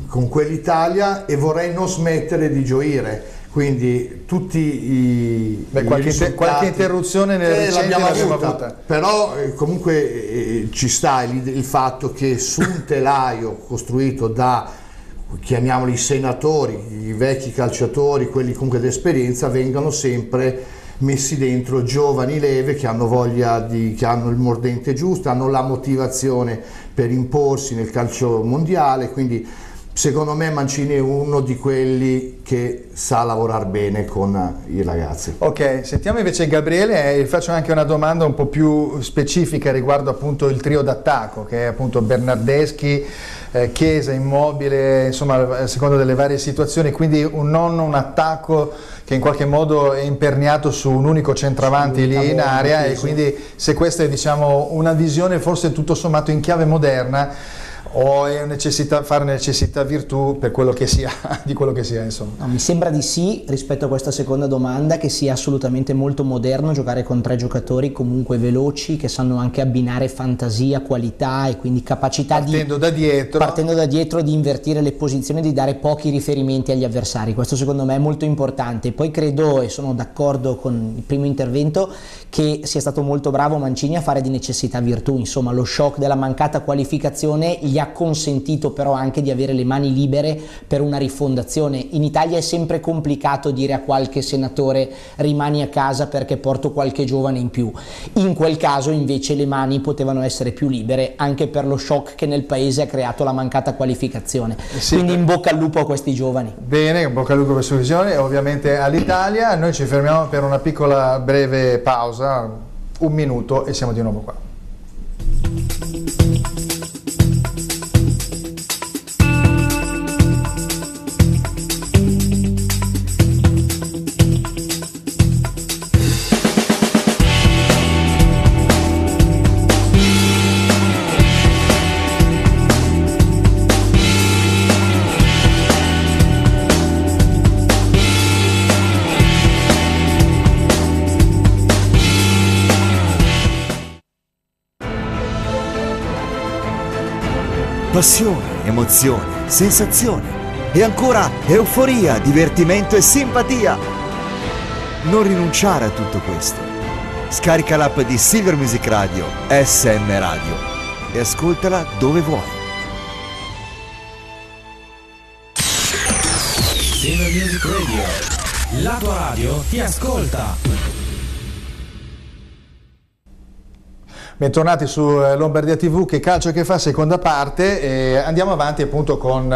[SPEAKER 3] con quell'Italia e vorrei non smettere di gioire, quindi tutti i
[SPEAKER 1] qualche interruzione nel recente l'abbiamo avuta.
[SPEAKER 3] Però comunque ci sta il fatto che su un telaio costruito da, chiamiamoli senatori, i vecchi calciatori, quelli comunque d'esperienza, vengano sempre messi dentro giovani leve che hanno voglia che hanno il mordente giusto, hanno la motivazione per imporsi nel calcio mondiale, quindi secondo me Mancini è uno di quelli che sa lavorare bene con i ragazzi.
[SPEAKER 1] Ok, sentiamo invece Gabriele e faccio anche una domanda un po' più specifica riguardo appunto il trio d'attacco, che è appunto Bernardeschi, Chiesa, Immobile, insomma a seconda delle varie situazioni, quindi non un attacco che in qualche modo è imperniato su un unico centravanti lì in area, e quindi se questa è diciamo una visione forse tutto sommato in chiave moderna, o è fare necessità virtù per quello che sia, di quello che sia, insomma.
[SPEAKER 4] No, mi sembra di sì, rispetto a questa seconda domanda, che sia assolutamente molto moderno giocare con 3 giocatori comunque veloci, che sanno anche abbinare fantasia, qualità e quindi capacità
[SPEAKER 1] partendo da dietro
[SPEAKER 4] di invertire le posizioni, di dare pochi riferimenti agli avversari. Questo secondo me è molto importante. Poi credo, e sono d'accordo con il primo intervento, che sia stato molto bravo Mancini a fare di necessità virtù. Insomma, lo shock della mancata qualificazione gli ha consentito però anche di avere le mani libere per una rifondazione. In Italia è sempre complicato dire a qualche senatore rimani a casa perché porto qualche giovane in più. In quel caso invece le mani potevano essere più libere, anche per lo shock che nel paese ha creato la mancata qualificazione. Sì, quindi in bocca al lupo a questi giovani.
[SPEAKER 1] Bene, in bocca al lupo a questa visione e ovviamente all'Italia. Noi ci fermiamo per una piccola breve pausa, 1 minuto, e siamo di nuovo qua.
[SPEAKER 5] Passione, emozione, sensazione e ancora euforia, divertimento e simpatia. Non rinunciare a tutto questo. Scarica l'app di Silver Music Radio, SM Radio, e ascoltala dove vuoi.
[SPEAKER 6] Silver Music Radio, la tua radio ti ascolta.
[SPEAKER 1] Bentornati su Lombardia TV, che calcio che fa, seconda parte, e andiamo avanti appunto con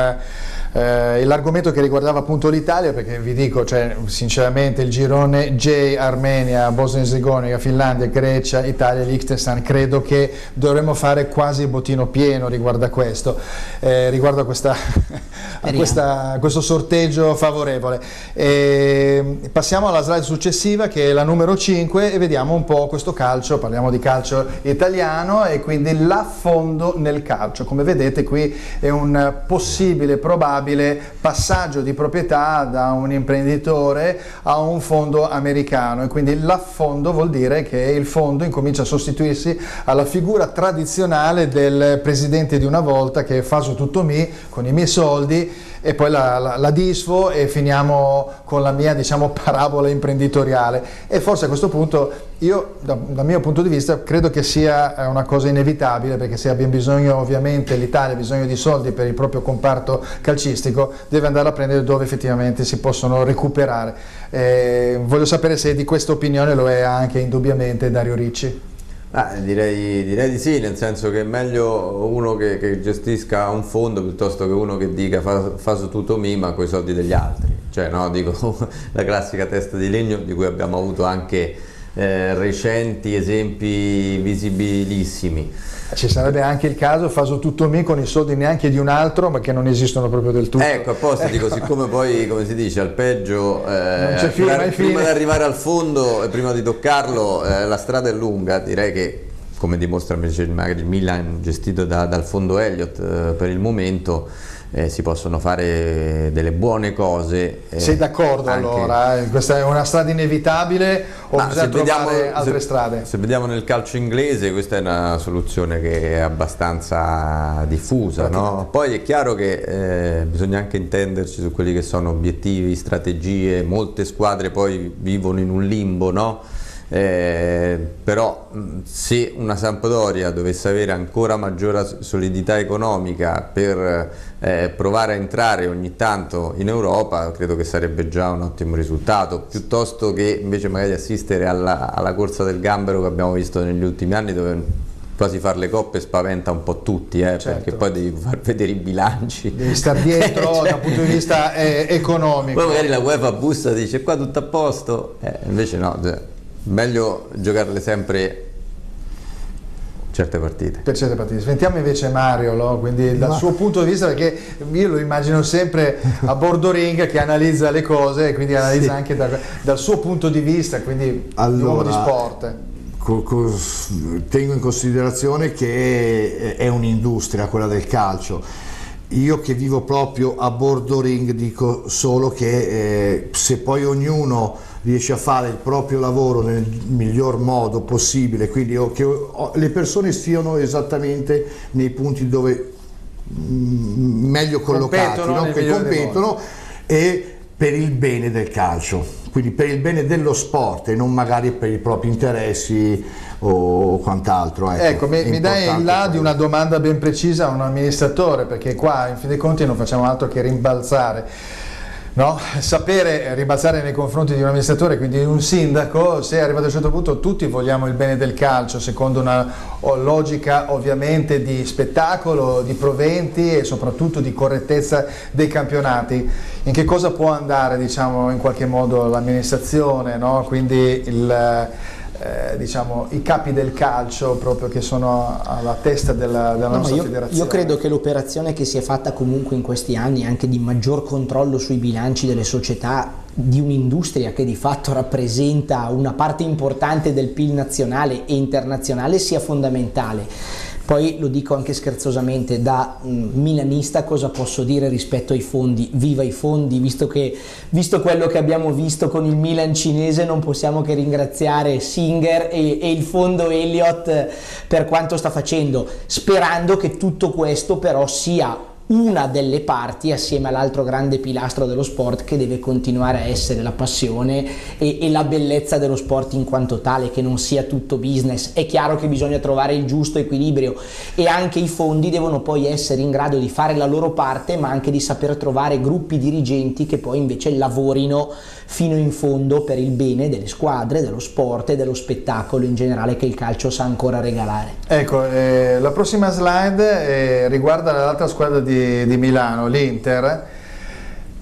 [SPEAKER 1] l'argomento che riguardava appunto l'Italia, perché vi dico, cioè, sinceramente il girone J, Armenia, Bosnia e Erzegovina, Finlandia, Grecia, Italia, Liechtenstein, credo che dovremmo fare quasi il bottino pieno riguardo a questo, riguardo a questo sorteggio favorevole. Passiamo alla slide successiva, che è la numero 5, e vediamo un po' questo calcio. Parliamo di calcio italiano e quindi l'affondo nel calcio. Come vedete qui è un possibile, probabile passaggio di proprietà da un imprenditore a un fondo americano, e quindi l'affondo vuol dire che il fondo incomincia a sostituirsi alla figura tradizionale del presidente di una volta, che fa su tutto me, con i miei soldi, e poi la disfo e finiamo con la mia, diciamo, parabola imprenditoriale. E forse a questo punto io, dal mio punto di vista, credo che sia una cosa inevitabile, perché se abbiamo bisogno, ovviamente l'Italia ha bisogno di soldi per il proprio comparto calcistico, deve andare a prendere dove effettivamente si possono recuperare. Voglio sapere se di questa opinione lo è anche indubbiamente Dario Ricci.
[SPEAKER 2] Direi di sì, nel senso che è meglio uno che gestisca un fondo piuttosto che uno che dica fa su tutto me ma con i soldi degli altri, cioè, no, dico, la classica testa di legno di cui abbiamo avuto anche recenti esempi visibilissimi.
[SPEAKER 1] Ci sarebbe anche il caso fa su tutto me con i soldi neanche di un altro, ma che non esistono proprio del tutto.
[SPEAKER 2] Ecco, apposta dico, siccome poi, come si dice, al peggio
[SPEAKER 1] non c'è fine,
[SPEAKER 2] prima di arrivare al fondo e prima di toccarlo la strada è lunga. Direi che, come dimostra invece magari il Milan gestito dal fondo Elliott per il momento, si possono fare delle buone cose.
[SPEAKER 1] Sei d'accordo anche... allora? Questa è una strada inevitabile o bisogna trovare altre strade?
[SPEAKER 2] Se vediamo nel calcio inglese, questa è una soluzione che è abbastanza diffusa, no? Poi è chiaro che bisogna anche intenderci su quelli che sono obiettivi, strategie. Molte squadre poi vivono in un limbo, no? Però se una Sampdoria dovesse avere ancora maggiore solidità economica per provare a entrare ogni tanto in Europa, credo che sarebbe già un ottimo risultato, piuttosto che invece magari assistere alla corsa del gambero che abbiamo visto negli ultimi anni, dove quasi fare le coppe spaventa un po' tutti,
[SPEAKER 1] Certo.
[SPEAKER 2] perché poi devi far vedere i bilanci.
[SPEAKER 1] Devi stare dietro
[SPEAKER 2] Cioè,
[SPEAKER 1] dal punto di vista economico.
[SPEAKER 2] poi magari la UEFA bussa e dice qua tutto a posto, invece no, meglio giocarle sempre certe partite.
[SPEAKER 1] Per certe partite. Sentiamo invece Mario, no? Quindi dal suo punto di vista, perché io lo immagino sempre a bordo ring che analizza le cose e quindi analizza anche dal suo punto di vista, quindi uomo di sport.
[SPEAKER 3] Tengo in considerazione che è un'industria quella del calcio. Io che vivo proprio a bordo ring dico solo che se poi ognuno riesce a fare il proprio lavoro nel miglior modo possibile, quindi che le persone stiano esattamente nei punti dove meglio collocati, che competono, e per il bene del calcio, quindi per il bene dello sport e non magari per i propri interessi o quant'altro.
[SPEAKER 1] Ecco, mi dai il là di una domanda ben precisa a un amministratore, perché qua in fin dei conti non facciamo altro che rimbalzare. No? Sapere ribalzare nei confronti di un amministratore, quindi di un sindaco, se arrivato a un certo punto tutti vogliamo il bene del calcio secondo una logica ovviamente di spettacolo, di proventi e soprattutto di correttezza dei campionati. In che cosa può andare, diciamo, in qualche modo l'amministrazione, no? Quindi diciamo, i capi del calcio proprio che sono alla testa della nostra federazione.
[SPEAKER 4] Io credo che l'operazione che si è fatta comunque in questi anni, anche di maggior controllo sui bilanci delle società, di un'industria che di fatto rappresenta una parte importante del PIL nazionale e internazionale, sia fondamentale. Poi lo dico anche scherzosamente, da milanista cosa posso dire rispetto ai fondi? Viva i fondi, visto quello che abbiamo visto con il Milan cinese, non possiamo che ringraziare Singer e il fondo Elliott per quanto sta facendo, sperando che tutto questo però sia una delle parti, assieme all'altro grande pilastro dello sport, che deve continuare a essere la passione e la bellezza dello sport in quanto tale, che non sia tutto business. È chiaro che bisogna trovare il giusto equilibrio e anche i fondi devono poi essere in grado di fare la loro parte, ma anche di saper trovare gruppi dirigenti che poi invece lavorino fino in fondo per il bene delle squadre, dello sport e dello spettacolo in generale che il calcio sa ancora regalare.
[SPEAKER 1] Ecco, la prossima slide riguarda l'altra squadra di Milano, l'Inter.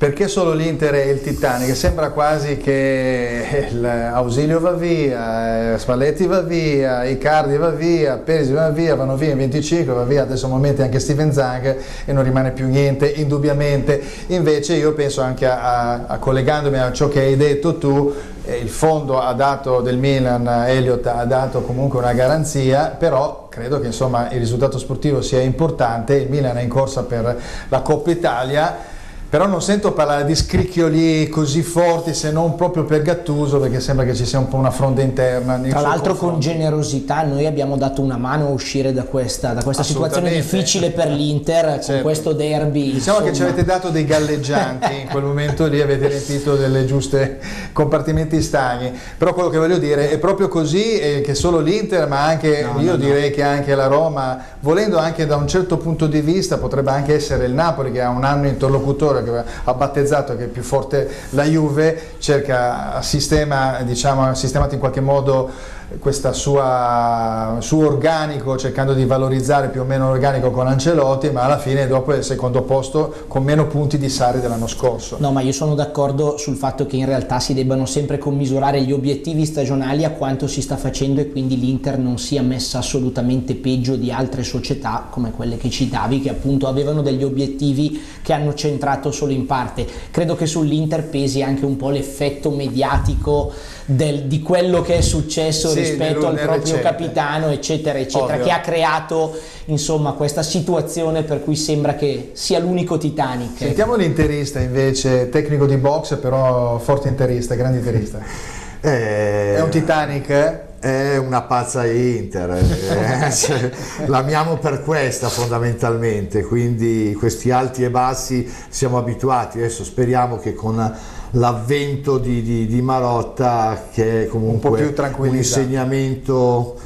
[SPEAKER 1] Perché solo l'Inter e il Titanic? Sembra quasi che l'Ausilio va via, Spalletti va via, Icardi va via, Perisic va via, vanno via in 25, va via adesso a momenti anche Steven Zang e non rimane più niente indubbiamente. Invece io penso anche collegandomi a ciò che hai detto tu, il fondo ha dato del Milan, Elliott ha dato comunque una garanzia, però credo che insomma il risultato sportivo sia importante, il Milan è in corsa per la Coppa Italia. Però non sento parlare di scricchioli così forti, se non proprio per Gattuso, perché sembra che ci sia un po' una fronda interna.
[SPEAKER 4] Tra l'altro con generosità noi abbiamo dato una mano a uscire da questa situazione difficile per l'Inter, certo, con questo derby.
[SPEAKER 1] Diciamo insomma, che ci avete dato dei galleggianti, in quel momento lì avete riempito delle giuste compartimenti stagni. Però quello che voglio dire è proprio così, che solo l'Inter, ma anche direi che anche la Roma, volendo anche da un certo punto di vista, potrebbe anche essere il Napoli, che ha un anno interlocutore che ha battezzato che è più forte la Juve, ha sistemato in qualche modo questo suo organico, cercando di valorizzare più o meno l'organico con Ancelotti, ma alla fine dopo è il secondo posto con meno punti di Sarri dell'anno scorso.
[SPEAKER 4] No, ma io sono d'accordo sul fatto che in realtà si debbano sempre commisurare gli obiettivi stagionali a quanto si sta facendo, e quindi l'Inter non sia messa assolutamente peggio di altre società come quelle che citavi, che appunto avevano degli obiettivi che hanno centrato solo in parte. Credo che sull'Inter pesi anche un po' l'effetto mediatico di quello che è successo rispetto al proprio capitano, eccetera eccetera. Ovvio. Che ha creato insomma questa situazione per cui sembra che sia l'unico Titanic.
[SPEAKER 1] Sentiamo l'interista invece, tecnico di box però forte interista, grande interista. È un Titanic?
[SPEAKER 3] È una pazza Inter, l'amiamo per questa fondamentalmente, quindi questi alti e bassi siamo abituati. Adesso speriamo che con l'avvento di Marotta, che è comunque un insegnamento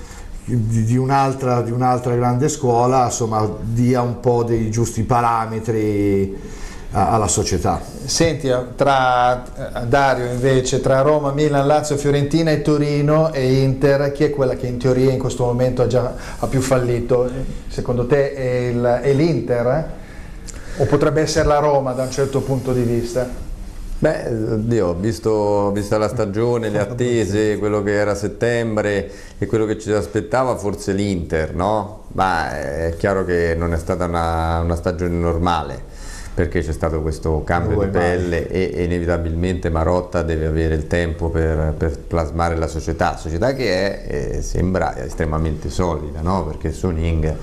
[SPEAKER 3] di un'altra grande scuola, insomma dia un po' dei giusti parametri alla società.
[SPEAKER 1] Senti, tra Dario invece, tra Roma, Milan, Lazio, Fiorentina e Torino e Inter, chi è quella che in teoria in questo momento ha più fallito? Secondo te è l'Inter? O potrebbe essere la Roma da un certo punto di vista?
[SPEAKER 2] Beh, vista la stagione, le attese, quello che era settembre e quello che ci aspettava, forse l'Inter, no? Ma è chiaro che non è stata una stagione normale, perché c'è stato questo cambio di pelle e inevitabilmente Marotta deve avere il tempo per plasmare la società che sembra estremamente solida, no? Perché Suning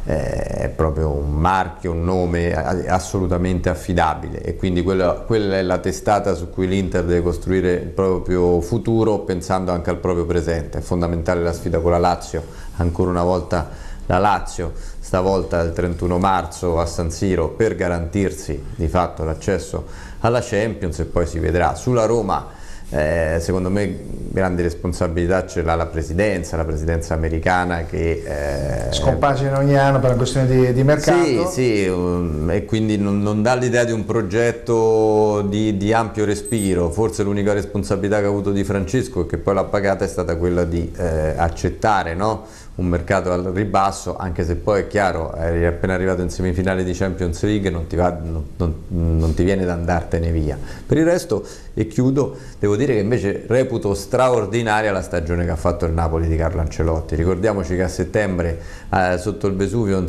[SPEAKER 2] è proprio un marchio, un nome assolutamente affidabile, e quindi quella è la testata su cui l'Inter deve costruire il proprio futuro, pensando anche al proprio presente. È fondamentale la sfida con la Lazio, ancora una volta la Lazio, stavolta il 31 marzo a San Siro, per garantirsi di fatto l'accesso alla Champions, e poi si vedrà. Sulla Roma secondo me grande responsabilità ce l'ha la presidenza americana, che
[SPEAKER 1] scompagina ogni anno per una questione di mercato.
[SPEAKER 2] Sì, e quindi non dà l'idea di un progetto di ampio respiro. Forse l'unica responsabilità che ha avuto Di Francesco, e che poi l'ha pagata, è stata quella di accettare, no? Un mercato al ribasso, anche se poi è chiaro, eri appena arrivato in semifinale di Champions League, non ti viene da andartene via. Per il resto, e chiudo, devo dire che invece reputo straordinaria la stagione che ha fatto il Napoli di Carlo Ancelotti. Ricordiamoci che a settembre sotto il Vesuvio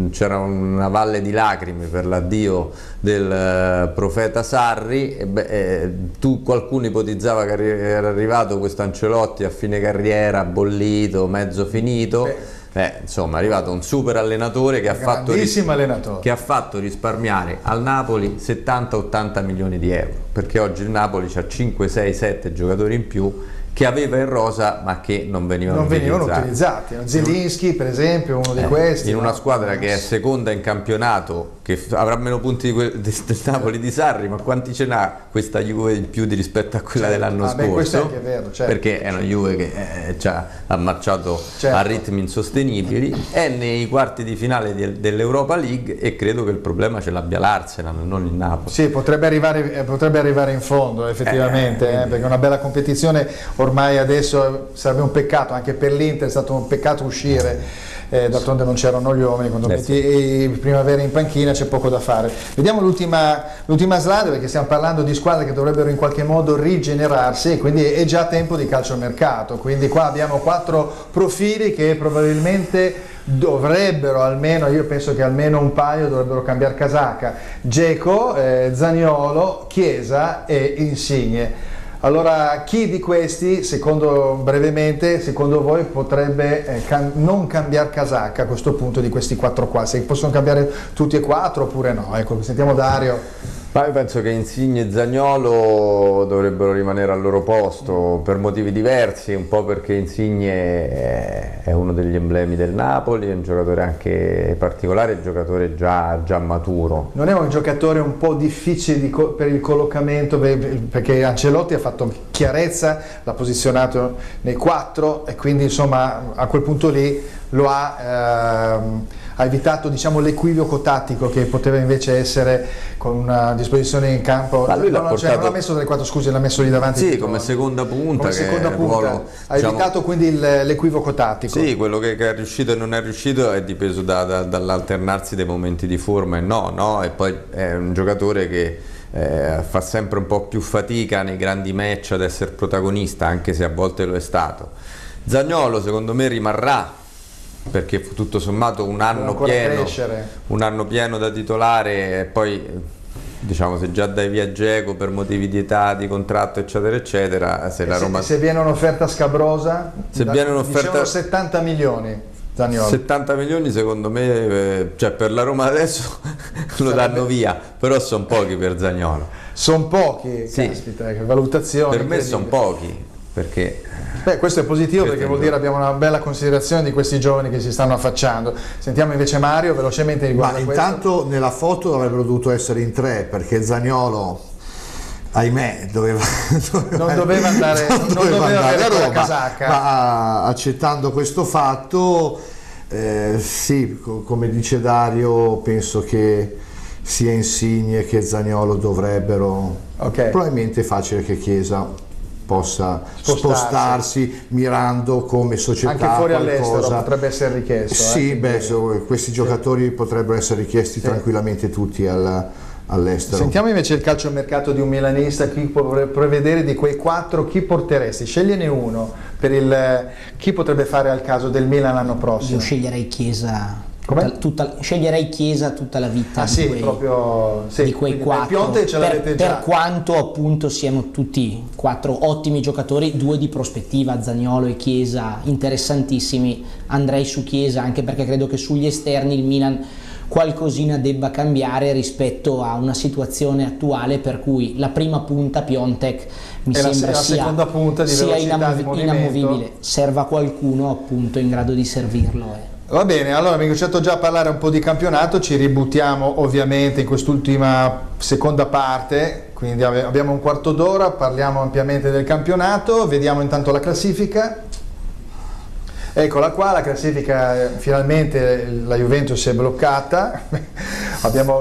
[SPEAKER 2] c'era una valle di lacrime per l'addio del profeta Sarri, qualcuno ipotizzava che era arrivato questo Ancelotti a fine carriera, bollito, mezzo finito. Insomma, è arrivato un super allenatore che ha fatto risparmiare al Napoli 70-80 milioni di euro, perché oggi il Napoli ha 5, 6, 7 giocatori in più che aveva in rosa ma che non venivano
[SPEAKER 1] utilizzati. Zelinski per esempio, uno di questi.
[SPEAKER 2] In una squadra che è seconda in campionato, che avrà meno punti del Napoli di Sarri, ma quanti ce n'ha questa Juve in più rispetto a quella dell'anno scorso?
[SPEAKER 1] Questo è anche vero, certo.
[SPEAKER 2] Perché è una Juve che ha marciato a ritmi insostenibili, è nei quarti di finale dell'Europa League, e credo che il problema ce l'abbia l'Arsenal, non il Napoli.
[SPEAKER 1] Sì, potrebbe arrivare in fondo effettivamente, perché è una bella competizione. Ormai adesso sarebbe un peccato, anche per l'Inter è stato un peccato uscire, d'altronde non c'erano gli uomini, quando metti primavera in panchina c'è poco da fare. Vediamo l'ultima slide, perché stiamo parlando di squadre che dovrebbero in qualche modo rigenerarsi, e quindi è già tempo di calciomercato. Quindi qua abbiamo 4 profili che probabilmente dovrebbero, almeno io penso che almeno un paio dovrebbero cambiare casacca: Dzeko, Zaniolo, Chiesa e Insigne. Allora, chi di questi, secondo voi, potrebbe non cambiare casacca a questo punto di questi 4 qua? Se possono cambiare tutti e 4 oppure no? Ecco, sentiamo Dario.
[SPEAKER 2] Ma io penso che Insigne e Zaniolo dovrebbero rimanere al loro posto per motivi diversi, un po' perché Insigne è uno degli emblemi del Napoli, è un giocatore anche particolare, è un giocatore già maturo.
[SPEAKER 1] Non è un giocatore un po' difficile per il collocamento, perché Ancelotti ha fatto chiarezza, l'ha posizionato nei 4, e quindi insomma a quel punto lì lo ha evitato, diciamo, l'equivoco tattico che poteva invece essere con una disposizione in campo.
[SPEAKER 2] Ma lui
[SPEAKER 1] non l'ha messo delle 4, scusi, l'ha messo lì davanti.
[SPEAKER 2] Sì, come seconda punta.
[SPEAKER 1] Ha evitato quindi l'equivoco tattico.
[SPEAKER 2] Sì, quello che è riuscito e non è riuscito è dipeso dall'alternarsi dei momenti di forma e no, e poi è un giocatore che fa sempre un po' più fatica nei grandi match ad essere protagonista, anche se a volte lo è stato. Zaniolo secondo me rimarrà, perché tutto sommato un anno pieno da titolare, e poi diciamo se già dai via Dzeko per motivi di età, di contratto eccetera,
[SPEAKER 1] se viene un'offerta scabrosa, dicevano 70 milioni Zaniolo.
[SPEAKER 2] 70 milioni secondo me, per la Roma adesso lo danno via, però sono pochi per Zaniolo.
[SPEAKER 1] Sono pochi?
[SPEAKER 2] Sì.
[SPEAKER 1] Caspita, che valutazione.
[SPEAKER 2] Per me sono pochi, perché
[SPEAKER 1] questo è positivo, perché vuol dire abbiamo una bella considerazione di questi giovani che si stanno affacciando. Sentiamo invece Mario velocemente riguardo
[SPEAKER 3] questo. Intanto nella foto avrebbero dovuto essere in 3, perché Zaniolo, ahimè, non doveva andare a Roma, casacca. Ma accettando questo fatto, sì, come dice Dario, penso che sia Insigne che Zaniolo dovrebbero,
[SPEAKER 1] Ok.
[SPEAKER 3] probabilmente è facile che Chiesa possa spostarsi mirando come società
[SPEAKER 1] Anche fuori
[SPEAKER 3] qualcosa.
[SPEAKER 1] all'estero potrebbe essere richiesto.
[SPEAKER 3] Sì,
[SPEAKER 1] quindi-
[SPEAKER 3] questi giocatori potrebbero essere richiesti tranquillamente tutti all'estero.
[SPEAKER 1] Sentiamo invece il calciomercato di un milanista, chi può prevedere di quei 4, chi porteresti? Scegliene uno per chi potrebbe fare al caso del Milan l'anno prossimo.
[SPEAKER 4] Io sceglierei Chiesa.
[SPEAKER 1] Com'è?
[SPEAKER 4] Sceglierei Chiesa tutta la vita
[SPEAKER 1] Ah sì, proprio sì.
[SPEAKER 4] di quei
[SPEAKER 1] Quindi
[SPEAKER 4] 4
[SPEAKER 1] Piontek ce l'avete già.
[SPEAKER 4] per quanto appunto siano tutti 4 ottimi giocatori, 2 di prospettiva, Zaniolo e Chiesa interessantissimi. Andrei su Chiesa anche perché credo che sugli esterni il Milan qualcosina debba cambiare rispetto a una situazione attuale per cui la prima punta Piontek mi
[SPEAKER 1] E la
[SPEAKER 4] sembra
[SPEAKER 1] seconda punta di
[SPEAKER 4] sia
[SPEAKER 1] velocità di movimento.
[SPEAKER 4] inamovibile, serva qualcuno appunto in grado di servirlo.
[SPEAKER 1] Va bene, allora abbiamo cominciato già a parlare un po' di campionato, ci ributtiamo ovviamente in quest'ultima seconda parte, quindi abbiamo un quarto d'ora, parliamo ampiamente del campionato, vediamo intanto la classifica. Eccola qua, la classifica, finalmente la Juventus si è bloccata,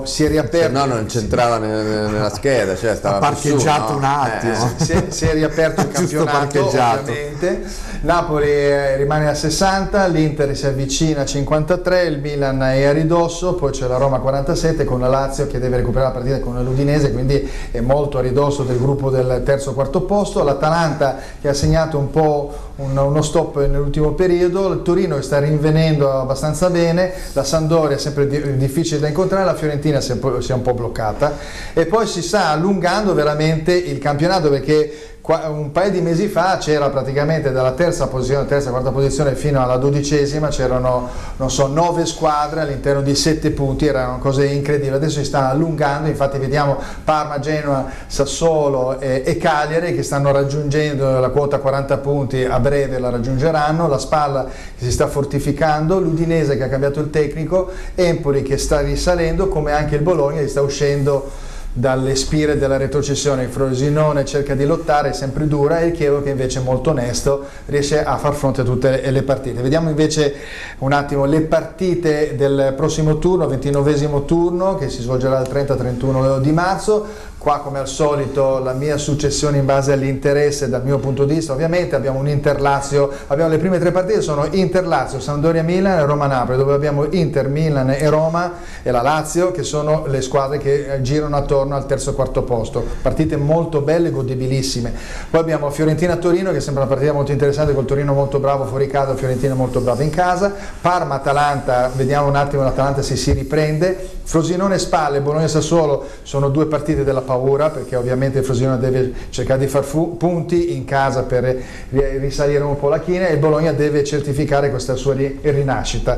[SPEAKER 1] si è riaperta.
[SPEAKER 2] Se no non c'entrava nella scheda, cioè stava
[SPEAKER 3] Ha parcheggiato
[SPEAKER 2] più su, no?
[SPEAKER 3] un attimo.
[SPEAKER 1] Si è riaperto il
[SPEAKER 3] Giusto
[SPEAKER 1] campionato,
[SPEAKER 3] parcheggiato.
[SPEAKER 1] ovviamente. Napoli rimane a 60, l'Inter si avvicina a 53, il Milan è a ridosso, poi c'è la Roma a 47 con la Lazio che deve recuperare la partita con l'Udinese, quindi è molto a ridosso del gruppo del terzo o quarto posto. L'Atalanta che ha segnato un po' uno stop nell'ultimo periodo, il Torino che sta rinvenendo abbastanza bene, la Sampdoria è sempre difficile da incontrare, la Fiorentina si è un po' bloccata e poi si sta allungando veramente il campionato perché un paio di mesi fa c'era praticamente dalla terza, quarta posizione fino alla 12ª, c'erano non so 9 squadre all'interno di 7 punti, erano cose incredibili, adesso si sta allungando, infatti vediamo Parma, Genoa, Sassuolo e Cagliari che stanno raggiungendo la quota 40 punti, a breve la raggiungeranno, la Spalla che si sta fortificando, l'Udinese che ha cambiato il tecnico, Empoli che sta risalendo, come anche il Bologna che sta uscendo dalle spire della retrocessione. Il Frosinone cerca di lottare, è sempre dura, e il Chievo che invece è molto onesto, riesce a far fronte a tutte le partite. Vediamo invece un attimo le partite del prossimo turno, 29esimo turno che si svolgerà il 30-31 di marzo. Qua come al solito la mia successione in base all'interesse dal mio punto di vista, ovviamente abbiamo un Inter-Lazio, abbiamo le prime 3 partite sono Inter-Lazio, Sampdoria-Milan e Roma-Napoli, dove abbiamo Inter, Milan e Roma e la Lazio che sono le squadre che girano attorno al terzo e quarto posto, partite molto belle, godibilissime. Poi abbiamo Fiorentina-Torino che sembra una partita molto interessante, col Torino molto bravo fuori casa, Fiorentina molto brava in casa, Parma-Atalanta, vediamo un attimo l'Atalanta se si riprende, Frosinone-Spalle, Bologna-Sassuolo sono 2 partite della paura perché ovviamente il Frosinone deve cercare di far punti in casa per risalire un po' la china e il Bologna deve certificare questa sua rinascita.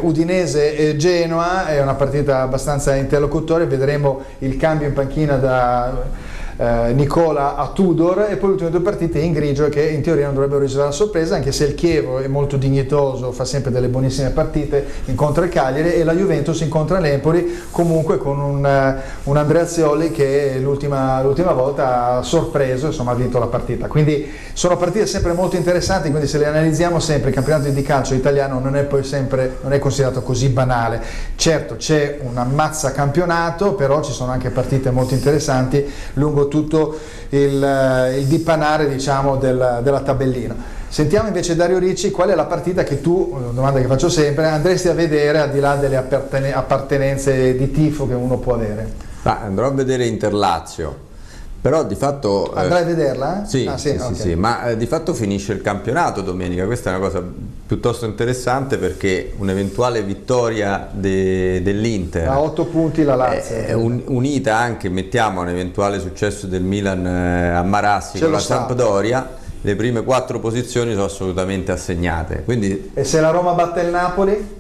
[SPEAKER 1] Udinese e Genoa è una partita abbastanza interlocutoria, vedremo il cambio in panchina da Nicola a Tudor e poi le ultime 2 partite in grigio che in teoria non dovrebbero risolvere la sorpresa, anche se il Chievo è molto dignitoso, fa sempre delle buonissime partite, incontra il Cagliari e la Juventus incontra l'Empoli comunque con un Andreazioli che l'ultima volta ha sorpreso, insomma ha vinto la partita, quindi sono partite sempre molto interessanti, quindi se le analizziamo sempre il campionato di calcio italiano non è considerato così banale. Certo c'è un ammazza campionato, però ci sono anche partite molto interessanti lungo tutto il dipanare, diciamo, della tabellina. Sentiamo invece Dario Ricci, qual è la partita che tu, una domanda che faccio sempre, andresti a vedere al di là delle appartenenze di tifo che uno può avere?
[SPEAKER 2] Andrò a vedere Inter-Lazio. Però di fatto
[SPEAKER 1] andrai a vederla?
[SPEAKER 2] Sì,
[SPEAKER 1] okay.
[SPEAKER 2] sì, ma di fatto finisce il campionato domenica, questa è una cosa piuttosto interessante perché un'eventuale vittoria dell'Inter
[SPEAKER 1] a 8 punti la Lazio
[SPEAKER 2] è unita anche, mettiamo, un eventuale successo del Milan a Marassi con la Sampdoria, le prime 4 posizioni sono assolutamente assegnate. Quindi,
[SPEAKER 1] e se la Roma batte il Napoli?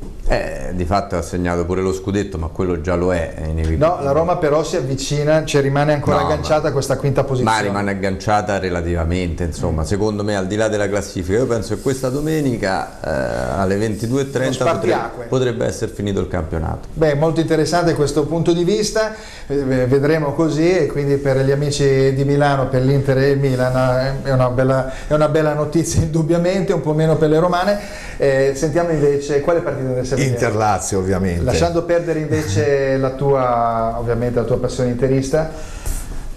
[SPEAKER 2] Di fatto ha assegnato pure lo scudetto, ma quello già lo è inevitabilmente.
[SPEAKER 1] No, la Roma però si avvicina, cioè rimane ancora agganciata a questa quinta posizione.
[SPEAKER 2] Ma rimane agganciata relativamente, insomma, secondo me al di là della classifica. Io penso che questa domenica alle 22:30 potrebbe essere finito il campionato.
[SPEAKER 1] Beh, molto interessante questo punto di vista, vedremo così, e quindi per gli amici di Milano, per l'Inter e il Milan è una bella notizia indubbiamente, un po' meno per le romane. Sentiamo invece quale partita deve essere
[SPEAKER 3] Inter-Lazio ovviamente.
[SPEAKER 1] Lasciando perdere invece ovviamente la tua passione interista.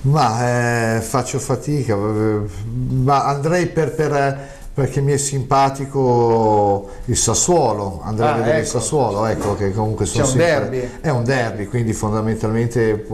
[SPEAKER 3] Ma faccio fatica, ma andrei perché mi è simpatico il Sassuolo, andrei a vedere il Sassuolo, ecco, che comunque sono è un derby, quindi fondamentalmente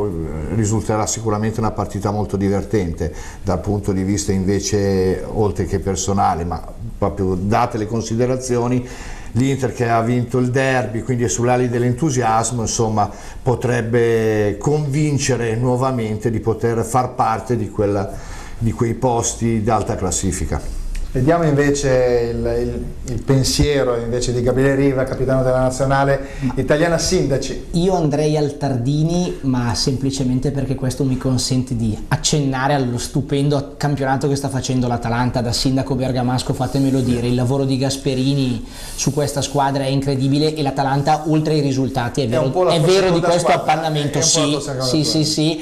[SPEAKER 3] risulterà sicuramente una partita molto divertente dal punto di vista invece oltre che personale, ma proprio date le considerazioni. L'Inter che ha vinto il derby, quindi è sull'ali dell'entusiasmo, insomma potrebbe convincere nuovamente di poter far parte di quei posti d'alta classifica.
[SPEAKER 1] Vediamo invece il pensiero invece di Gabriele Riva, capitano della nazionale italiana. Sindaci.
[SPEAKER 4] Io andrei al Tardini, ma semplicemente perché questo mi consente di accennare allo stupendo campionato che sta facendo l'Atalanta. Da sindaco bergamasco, fatemelo dire, il lavoro di Gasperini su questa squadra è incredibile e l'Atalanta, oltre ai risultati, è vero di questo appannamento, sì,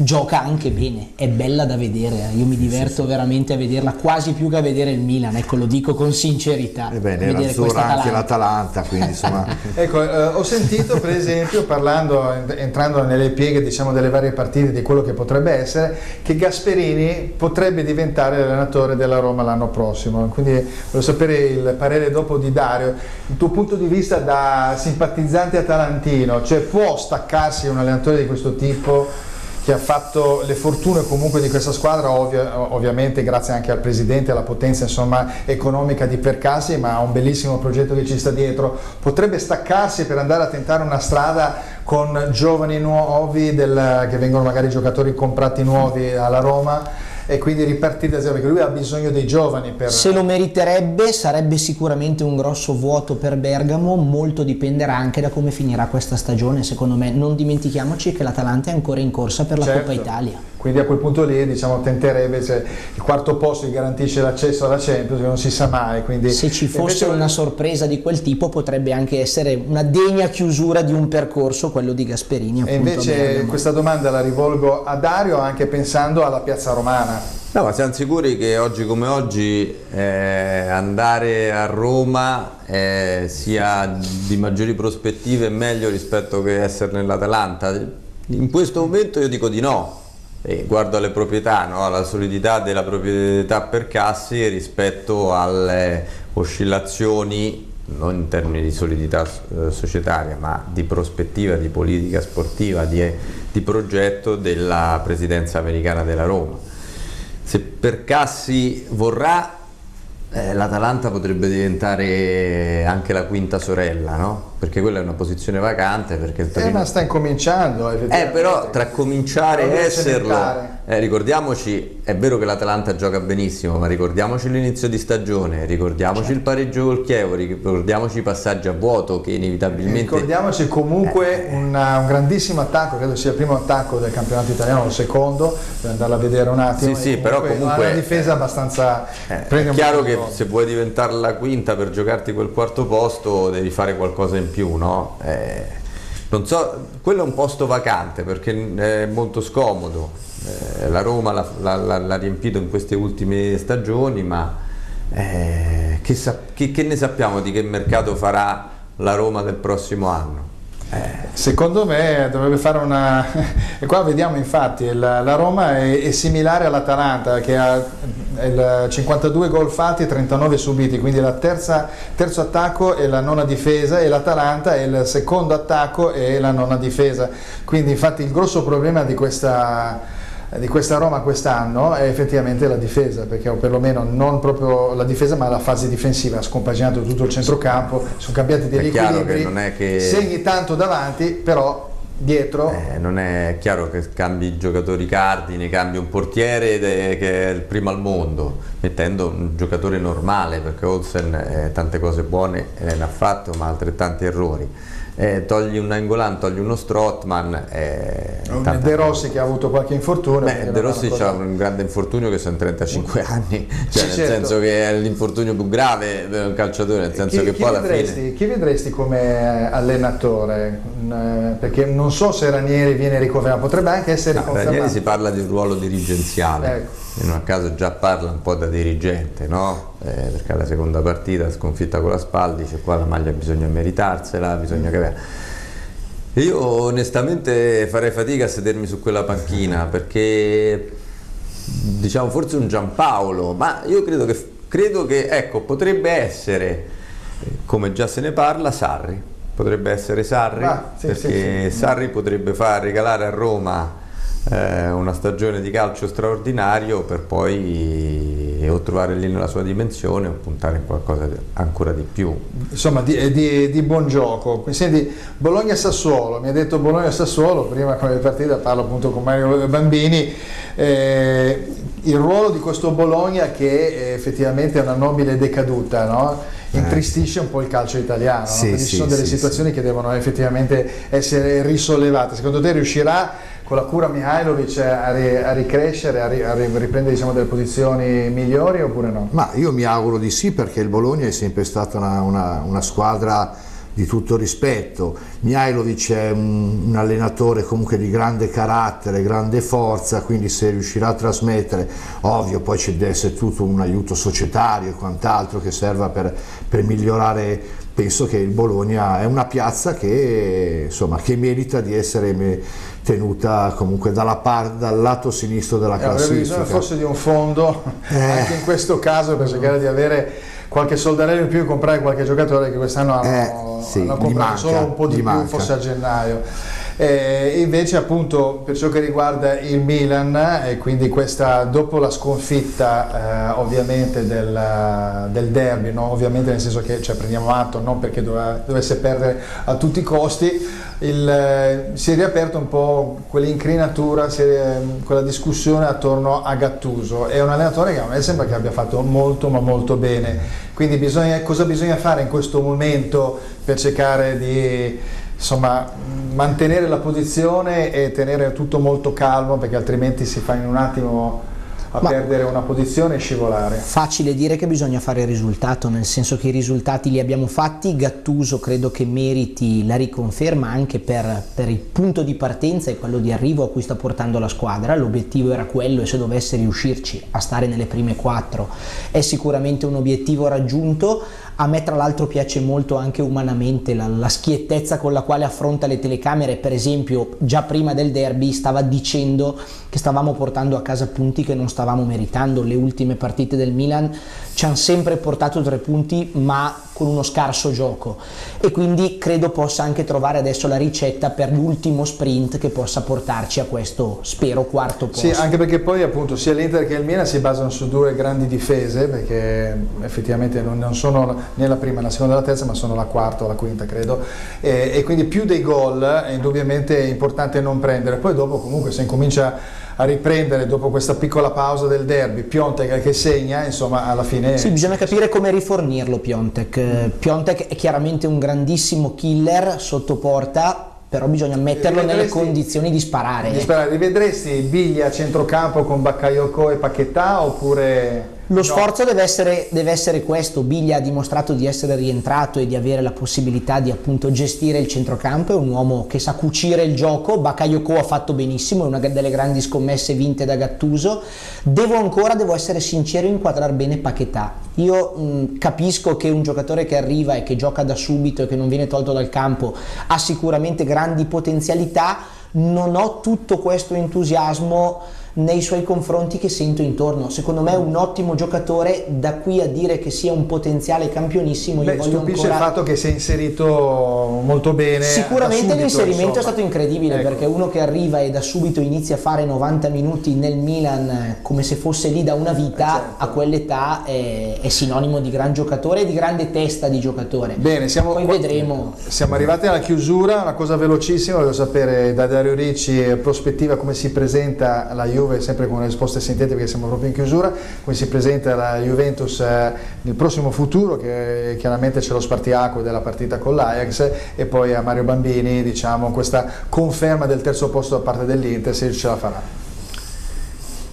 [SPEAKER 4] gioca anche bene, è bella da vedere, io mi diverto veramente a vederla, quasi più che a vedere il Milan, ecco, lo dico con sincerità.
[SPEAKER 3] Ebbene, era azzurra anche l'Atalanta, quindi insomma.
[SPEAKER 1] Ecco, ho sentito per esempio, entrando nelle pieghe diciamo delle varie partite di quello che potrebbe essere, che Gasperini potrebbe diventare l'allenatore della Roma l'anno prossimo, quindi voglio sapere il parere dopo di Dario, il tuo punto di vista da simpatizzante atalantino, cioè può staccarsi un allenatore di questo tipo che ha fatto le fortune comunque di questa squadra, ovviamente grazie anche al presidente, alla potenza insomma economica di Percassi, ma ha un bellissimo progetto che ci sta dietro, potrebbe staccarsi per andare a tentare una strada con giovani nuovi che vengono magari giocatori comprati nuovi alla Roma e quindi ripartire da zero, perché lui ha bisogno dei giovani
[SPEAKER 4] se lo meriterebbe, sarebbe sicuramente un grosso vuoto per Bergamo, molto dipenderà anche da come finirà questa stagione, secondo me. Non dimentichiamoci che l'Atalanta è ancora in corsa per la Coppa Italia.
[SPEAKER 1] Quindi a quel punto lì diciamo tenterebbe, se il quarto posto gli garantisce l'accesso alla Champions, che non si sa mai. Quindi
[SPEAKER 4] se ci fosse una sorpresa di quel tipo potrebbe anche essere una degna chiusura di un percorso, quello di Gasperini.
[SPEAKER 1] E invece questa domanda la rivolgo a Dario, anche pensando alla piazza romana.
[SPEAKER 2] No, ma siamo sicuri che oggi come oggi andare a Roma sia di maggiori prospettive e meglio rispetto che essere nell'Atalanta? In questo momento io dico di no. Guardo alle proprietà, no? Alla solidità della proprietà Percassi rispetto alle oscillazioni, non in termini di solidità societaria, ma di prospettiva, di politica sportiva, di progetto della presidenza americana della Roma. Se Percassi vorrà, l'Atalanta potrebbe diventare anche la quinta sorella, no? Perché quella è una posizione vacante, perché il Torino...
[SPEAKER 1] ma sta incominciando
[SPEAKER 2] però tra cominciare e esserlo, ricordiamoci, è vero che l'Atalanta gioca benissimo, ma ricordiamoci l'inizio di stagione, ricordiamoci il pareggio col Chievo, ricordiamoci i passaggi a vuoto che inevitabilmente...
[SPEAKER 1] Ricordiamoci comunque un grandissimo attacco, credo sia il primo attacco del campionato italiano, il secondo, per andarla a vedere un attimo.
[SPEAKER 2] Sì, però comunque
[SPEAKER 1] una difesa abbastanza...
[SPEAKER 2] È chiaro che se vuoi diventare la quinta per giocarti quel quarto posto devi fare qualcosa in più, no? Non so, quello è un posto vacante perché è molto scomodo, la Roma l'ha riempito in queste ultime stagioni, ma che ne sappiamo di che mercato farà la Roma del prossimo anno?
[SPEAKER 1] Secondo me dovrebbe fare una e qua vediamo infatti la Roma è similare all'Atalanta che ha 52 gol fatti e 39 subiti, quindi il terzo attacco e la nona difesa, e l'Atalanta è il secondo attacco e la nona difesa, quindi infatti il grosso problema di questa Roma quest'anno è effettivamente la difesa, perché o perlomeno non proprio la difesa ma la fase difensiva, ha scompaginato tutto il centrocampo, sono cambiati degli equilibri,
[SPEAKER 2] non è che...
[SPEAKER 1] segni tanto davanti, però dietro
[SPEAKER 2] non è chiaro che cambi i giocatori cardine, cambi un portiere che è il primo al mondo mettendo un giocatore normale, perché Olsen tante cose buone ne ha fatto ma altrettanti errori. togli un Nainggolan, togli uno Strootman,
[SPEAKER 1] De Rossi che ha avuto qualche infortunio.
[SPEAKER 2] De Rossi ha un grande infortunio che sono 35 anni, cioè
[SPEAKER 1] sì,
[SPEAKER 2] nel
[SPEAKER 1] certo.
[SPEAKER 2] senso che è l'infortunio più grave per un calciatore, nel senso che poi alla fine...
[SPEAKER 1] Chi vedresti come allenatore? Perché non so se Ranieri viene ricoverato, potrebbe anche essere riconfermato.
[SPEAKER 2] Ranieri si parla di un ruolo dirigenziale,
[SPEAKER 1] Ecco.
[SPEAKER 2] e non a caso già parla un po' da dirigente, no? Perché alla seconda partita sconfitta con la Spal dice qua la maglia bisogna meritarsela, bisogna che... Io onestamente farei fatica a sedermi su quella panchina, perché diciamo forse un Giampaolo, ma io credo che ecco, potrebbe essere, come già se ne parla, Sarri. Potrebbe essere Sarri, perché Sarri potrebbe far regalare a Roma una stagione di calcio straordinario per poi o trovare lì nella sua dimensione o puntare in qualcosa ancora di più.
[SPEAKER 1] Insomma di buon gioco. Senti, Bologna-Sassuolo, mi ha detto Bologna-Sassuolo, prima con le partite parlo appunto con Mario Bambini, il ruolo di questo Bologna che effettivamente è una nobile decaduta, no? Intristisce un po' il calcio italiano, no? Quindi ci sono delle situazioni che devono effettivamente essere risollevate. Secondo te riuscirà con la cura Mihajlovic a ricrescere, a riprendere diciamo delle posizioni migliori oppure no?
[SPEAKER 3] Ma io mi auguro di sì, perché il Bologna è sempre stata una squadra di tutto rispetto. Mihajlovic è un allenatore comunque di grande carattere, grande forza, quindi se riuscirà a trasmettere, ovvio poi ci deve essere tutto un aiuto societario e quant'altro che serva per migliorare. Penso che il Bologna è una piazza che merita di essere tenuta comunque dal lato sinistro della classifica.
[SPEAKER 1] Avrebbe bisogno forse di un fondo anche in questo caso per cercare di avere qualche soldarello in più e comprare qualche giocatore che quest'anno hanno comprato solo un po' di più, forse a gennaio. Invece appunto per ciò che riguarda il Milan, e quindi questa dopo la sconfitta ovviamente del derby, no? Ovviamente nel senso che prendiamo atto, non perché dovesse perdere a tutti i costi, si è riaperta un po' quell'incrinatura, quella discussione attorno a Gattuso. È un allenatore che a me sembra che abbia fatto molto ma molto bene, quindi cosa bisogna fare in questo momento per cercare di mantenere la posizione e tenere tutto molto calmo, perché altrimenti si fa in un attimo a perdere una posizione e scivolare.
[SPEAKER 4] Facile dire che bisogna fare il risultato, nel senso che i risultati li abbiamo fatti. Gattuso credo che meriti la riconferma anche per il punto di partenza e quello di arrivo a cui sta portando la squadra. L'obiettivo era quello e se dovesse riuscirci a stare nelle prime 4 è sicuramente un obiettivo raggiunto. A me tra l'altro piace molto anche umanamente la schiettezza con la quale affronta le telecamere. Per esempio già prima del derby stava dicendo che stavamo portando a casa punti che non stavamo meritando. Le ultime partite del Milan ci hanno sempre portato 3 punti ma con uno scarso gioco, e quindi credo possa anche trovare adesso la ricetta per l'ultimo sprint che possa portarci a questo, spero, 4º posto.
[SPEAKER 1] Sì, anche perché poi appunto sia l'Inter che il Milan si basano su 2 grandi difese, perché effettivamente non sono né la prima, la seconda e la terza, ma sono la quarta o la quinta credo, e quindi più dei gol è indubbiamente importante non prendere. Poi dopo comunque se incomincia a riprendere dopo questa piccola pausa del derby, Piontek che segna, insomma alla fine...
[SPEAKER 4] Sì, bisogna capire come rifornirlo Piontek. Piontek è chiaramente un grandissimo killer sotto porta, però bisogna metterlo nelle condizioni di sparare.
[SPEAKER 1] Rivedresti Biglia a centrocampo con Bakayoko e Paquetá oppure...
[SPEAKER 4] Lo sforzo deve essere questo. Biglia ha dimostrato di essere rientrato e di avere la possibilità di appunto gestire il centrocampo, è un uomo che sa cucire il gioco. Bakayoko ha fatto benissimo, è una delle grandi scommesse vinte da Gattuso. Devo essere sincero, inquadrare bene Paquetá. Io capisco che un giocatore che arriva e che gioca da subito e che non viene tolto dal campo ha sicuramente grandi potenzialità. Non ho tutto questo entusiasmo nei suoi confronti che sento intorno. Secondo me è un ottimo giocatore, da qui a dire che sia un potenziale campionissimo.
[SPEAKER 1] Stupisce il fatto che si è inserito molto bene.
[SPEAKER 4] Sicuramente l'inserimento è stato incredibile, perché uno che arriva e da subito inizia a fare 90 minuti nel Milan come se fosse lì da una vita, a quell'età è sinonimo di gran giocatore e di grande testa di giocatore.
[SPEAKER 1] Bene,
[SPEAKER 4] poi vedremo.
[SPEAKER 1] Siamo arrivati alla chiusura, una cosa velocissima, voglio sapere da Dario Ricci, prospettiva, come si presenta la Juve Juve, sempre con le risposte sintetiche perché siamo proprio in chiusura, come si presenta la Juventus nel prossimo futuro, che chiaramente c'è lo spartiacque della partita con l'Ajax, e poi a Mario Bambini, diciamo, questa conferma del terzo posto da parte dell'Inter, se ce la farà.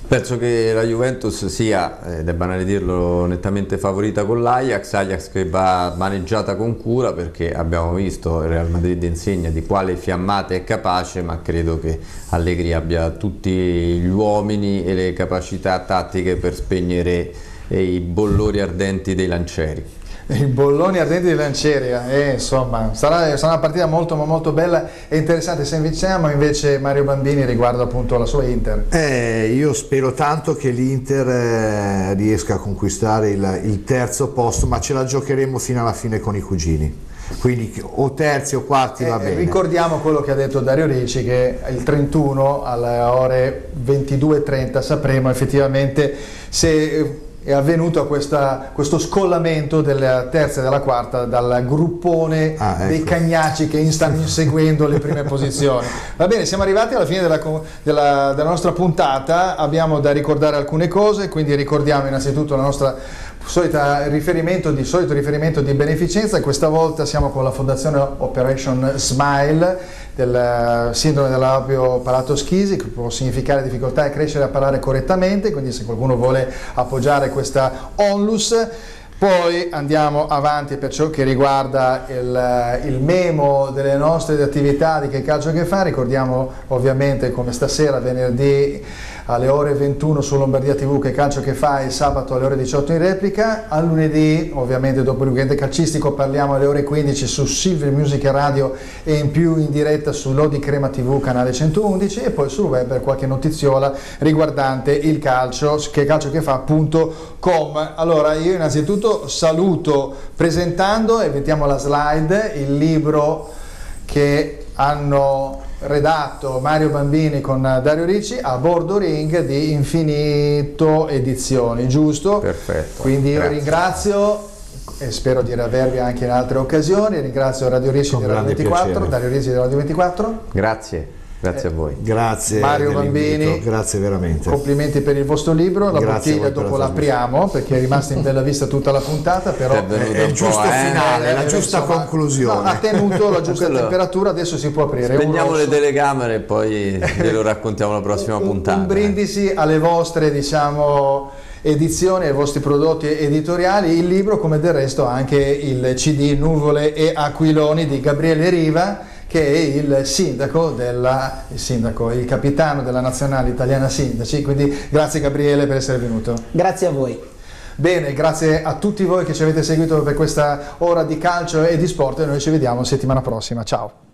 [SPEAKER 2] Penso che la Juventus sia, ed è banale dirlo, nettamente favorita con Ajax che va maneggiata con cura, perché abbiamo visto il Real Madrid insegna di quale fiammata è capace, ma credo che Allegri abbia tutti gli uomini e le capacità tattiche per spegnere i bollori ardenti dei lancieri.
[SPEAKER 1] I bolloni ardenti dei lancieri, insomma, sarà una partita molto molto bella e interessante. Se invitiamo invece Mario Bambini riguardo appunto la sua Inter.
[SPEAKER 3] Io spero tanto che l'Inter riesca a conquistare il terzo posto, ma ce la giocheremo fino alla fine con i cugini. Quindi o terzi o quarti va bene.
[SPEAKER 1] Ricordiamo quello che ha detto Dario Ricci, che il 31 alle ore 22:30 sapremo effettivamente se è avvenuto questo scollamento della terza e della quarta dal gruppone dei cagnacci che stanno inseguendo le prime posizioni. Va bene, siamo arrivati alla fine della nostra puntata, abbiamo da ricordare alcune cose, quindi ricordiamo innanzitutto la nostra solito riferimento di beneficenza. Questa volta siamo con la fondazione Operation Smile del sindrome del labio palato schisi, che può significare difficoltà a crescere e a parlare correttamente, quindi se qualcuno vuole appoggiare questa onlus. Poi andiamo avanti per ciò che riguarda il memo delle nostre attività di Che Calcio Che Fa. Ricordiamo ovviamente, come stasera, venerdì alle ore 21 su Lombardia TV, Che Calcio Che Fa, e sabato alle ore 18 in replica. A lunedì, ovviamente dopo il weekend calcistico, parliamo alle ore 15 su Silver Music Radio e in più in diretta su Lodi Crema TV canale 111, e poi sul web per qualche notiziola riguardante il calcio, checalciochefa.com. Allora, io innanzitutto saluto presentando, e mettiamo la slide, il libro che hanno redatto Mario Bambini con Dario Ricci, A Bordo Ring di Infinito Edizioni, giusto?
[SPEAKER 2] Perfetto.
[SPEAKER 1] Quindi io ringrazio e spero di avervi anche in altre occasioni. Ringrazio Radio Ricci di Radio 24, Dario Ricci di Radio 24.
[SPEAKER 2] Grazie a voi.
[SPEAKER 3] Grazie
[SPEAKER 1] Mario Bambini,
[SPEAKER 3] grazie veramente.
[SPEAKER 1] Complimenti per il vostro libro. La bottiglia dopo l'apriamo perché è rimasta in bella vista tutta la puntata, però
[SPEAKER 3] è il giusto finale, la giusta conclusione.
[SPEAKER 1] No, ha tenuto la giusta temperatura, adesso si può aprire.
[SPEAKER 2] Spegniamo le telecamere e poi ve lo raccontiamo la prossima puntata.
[SPEAKER 1] Un brindisi alle vostre, diciamo, edizioni, ai vostri prodotti editoriali. Il libro, come del resto anche il CD Nuvole e Aquiloni di Gabriele Riva, che è il capitano della nazionale italiana sindaci. Quindi grazie Gabriele per essere venuto.
[SPEAKER 4] Grazie a voi.
[SPEAKER 1] Bene, grazie a tutti voi che ci avete seguito per questa ora di calcio e di sport, e noi ci vediamo settimana prossima. Ciao.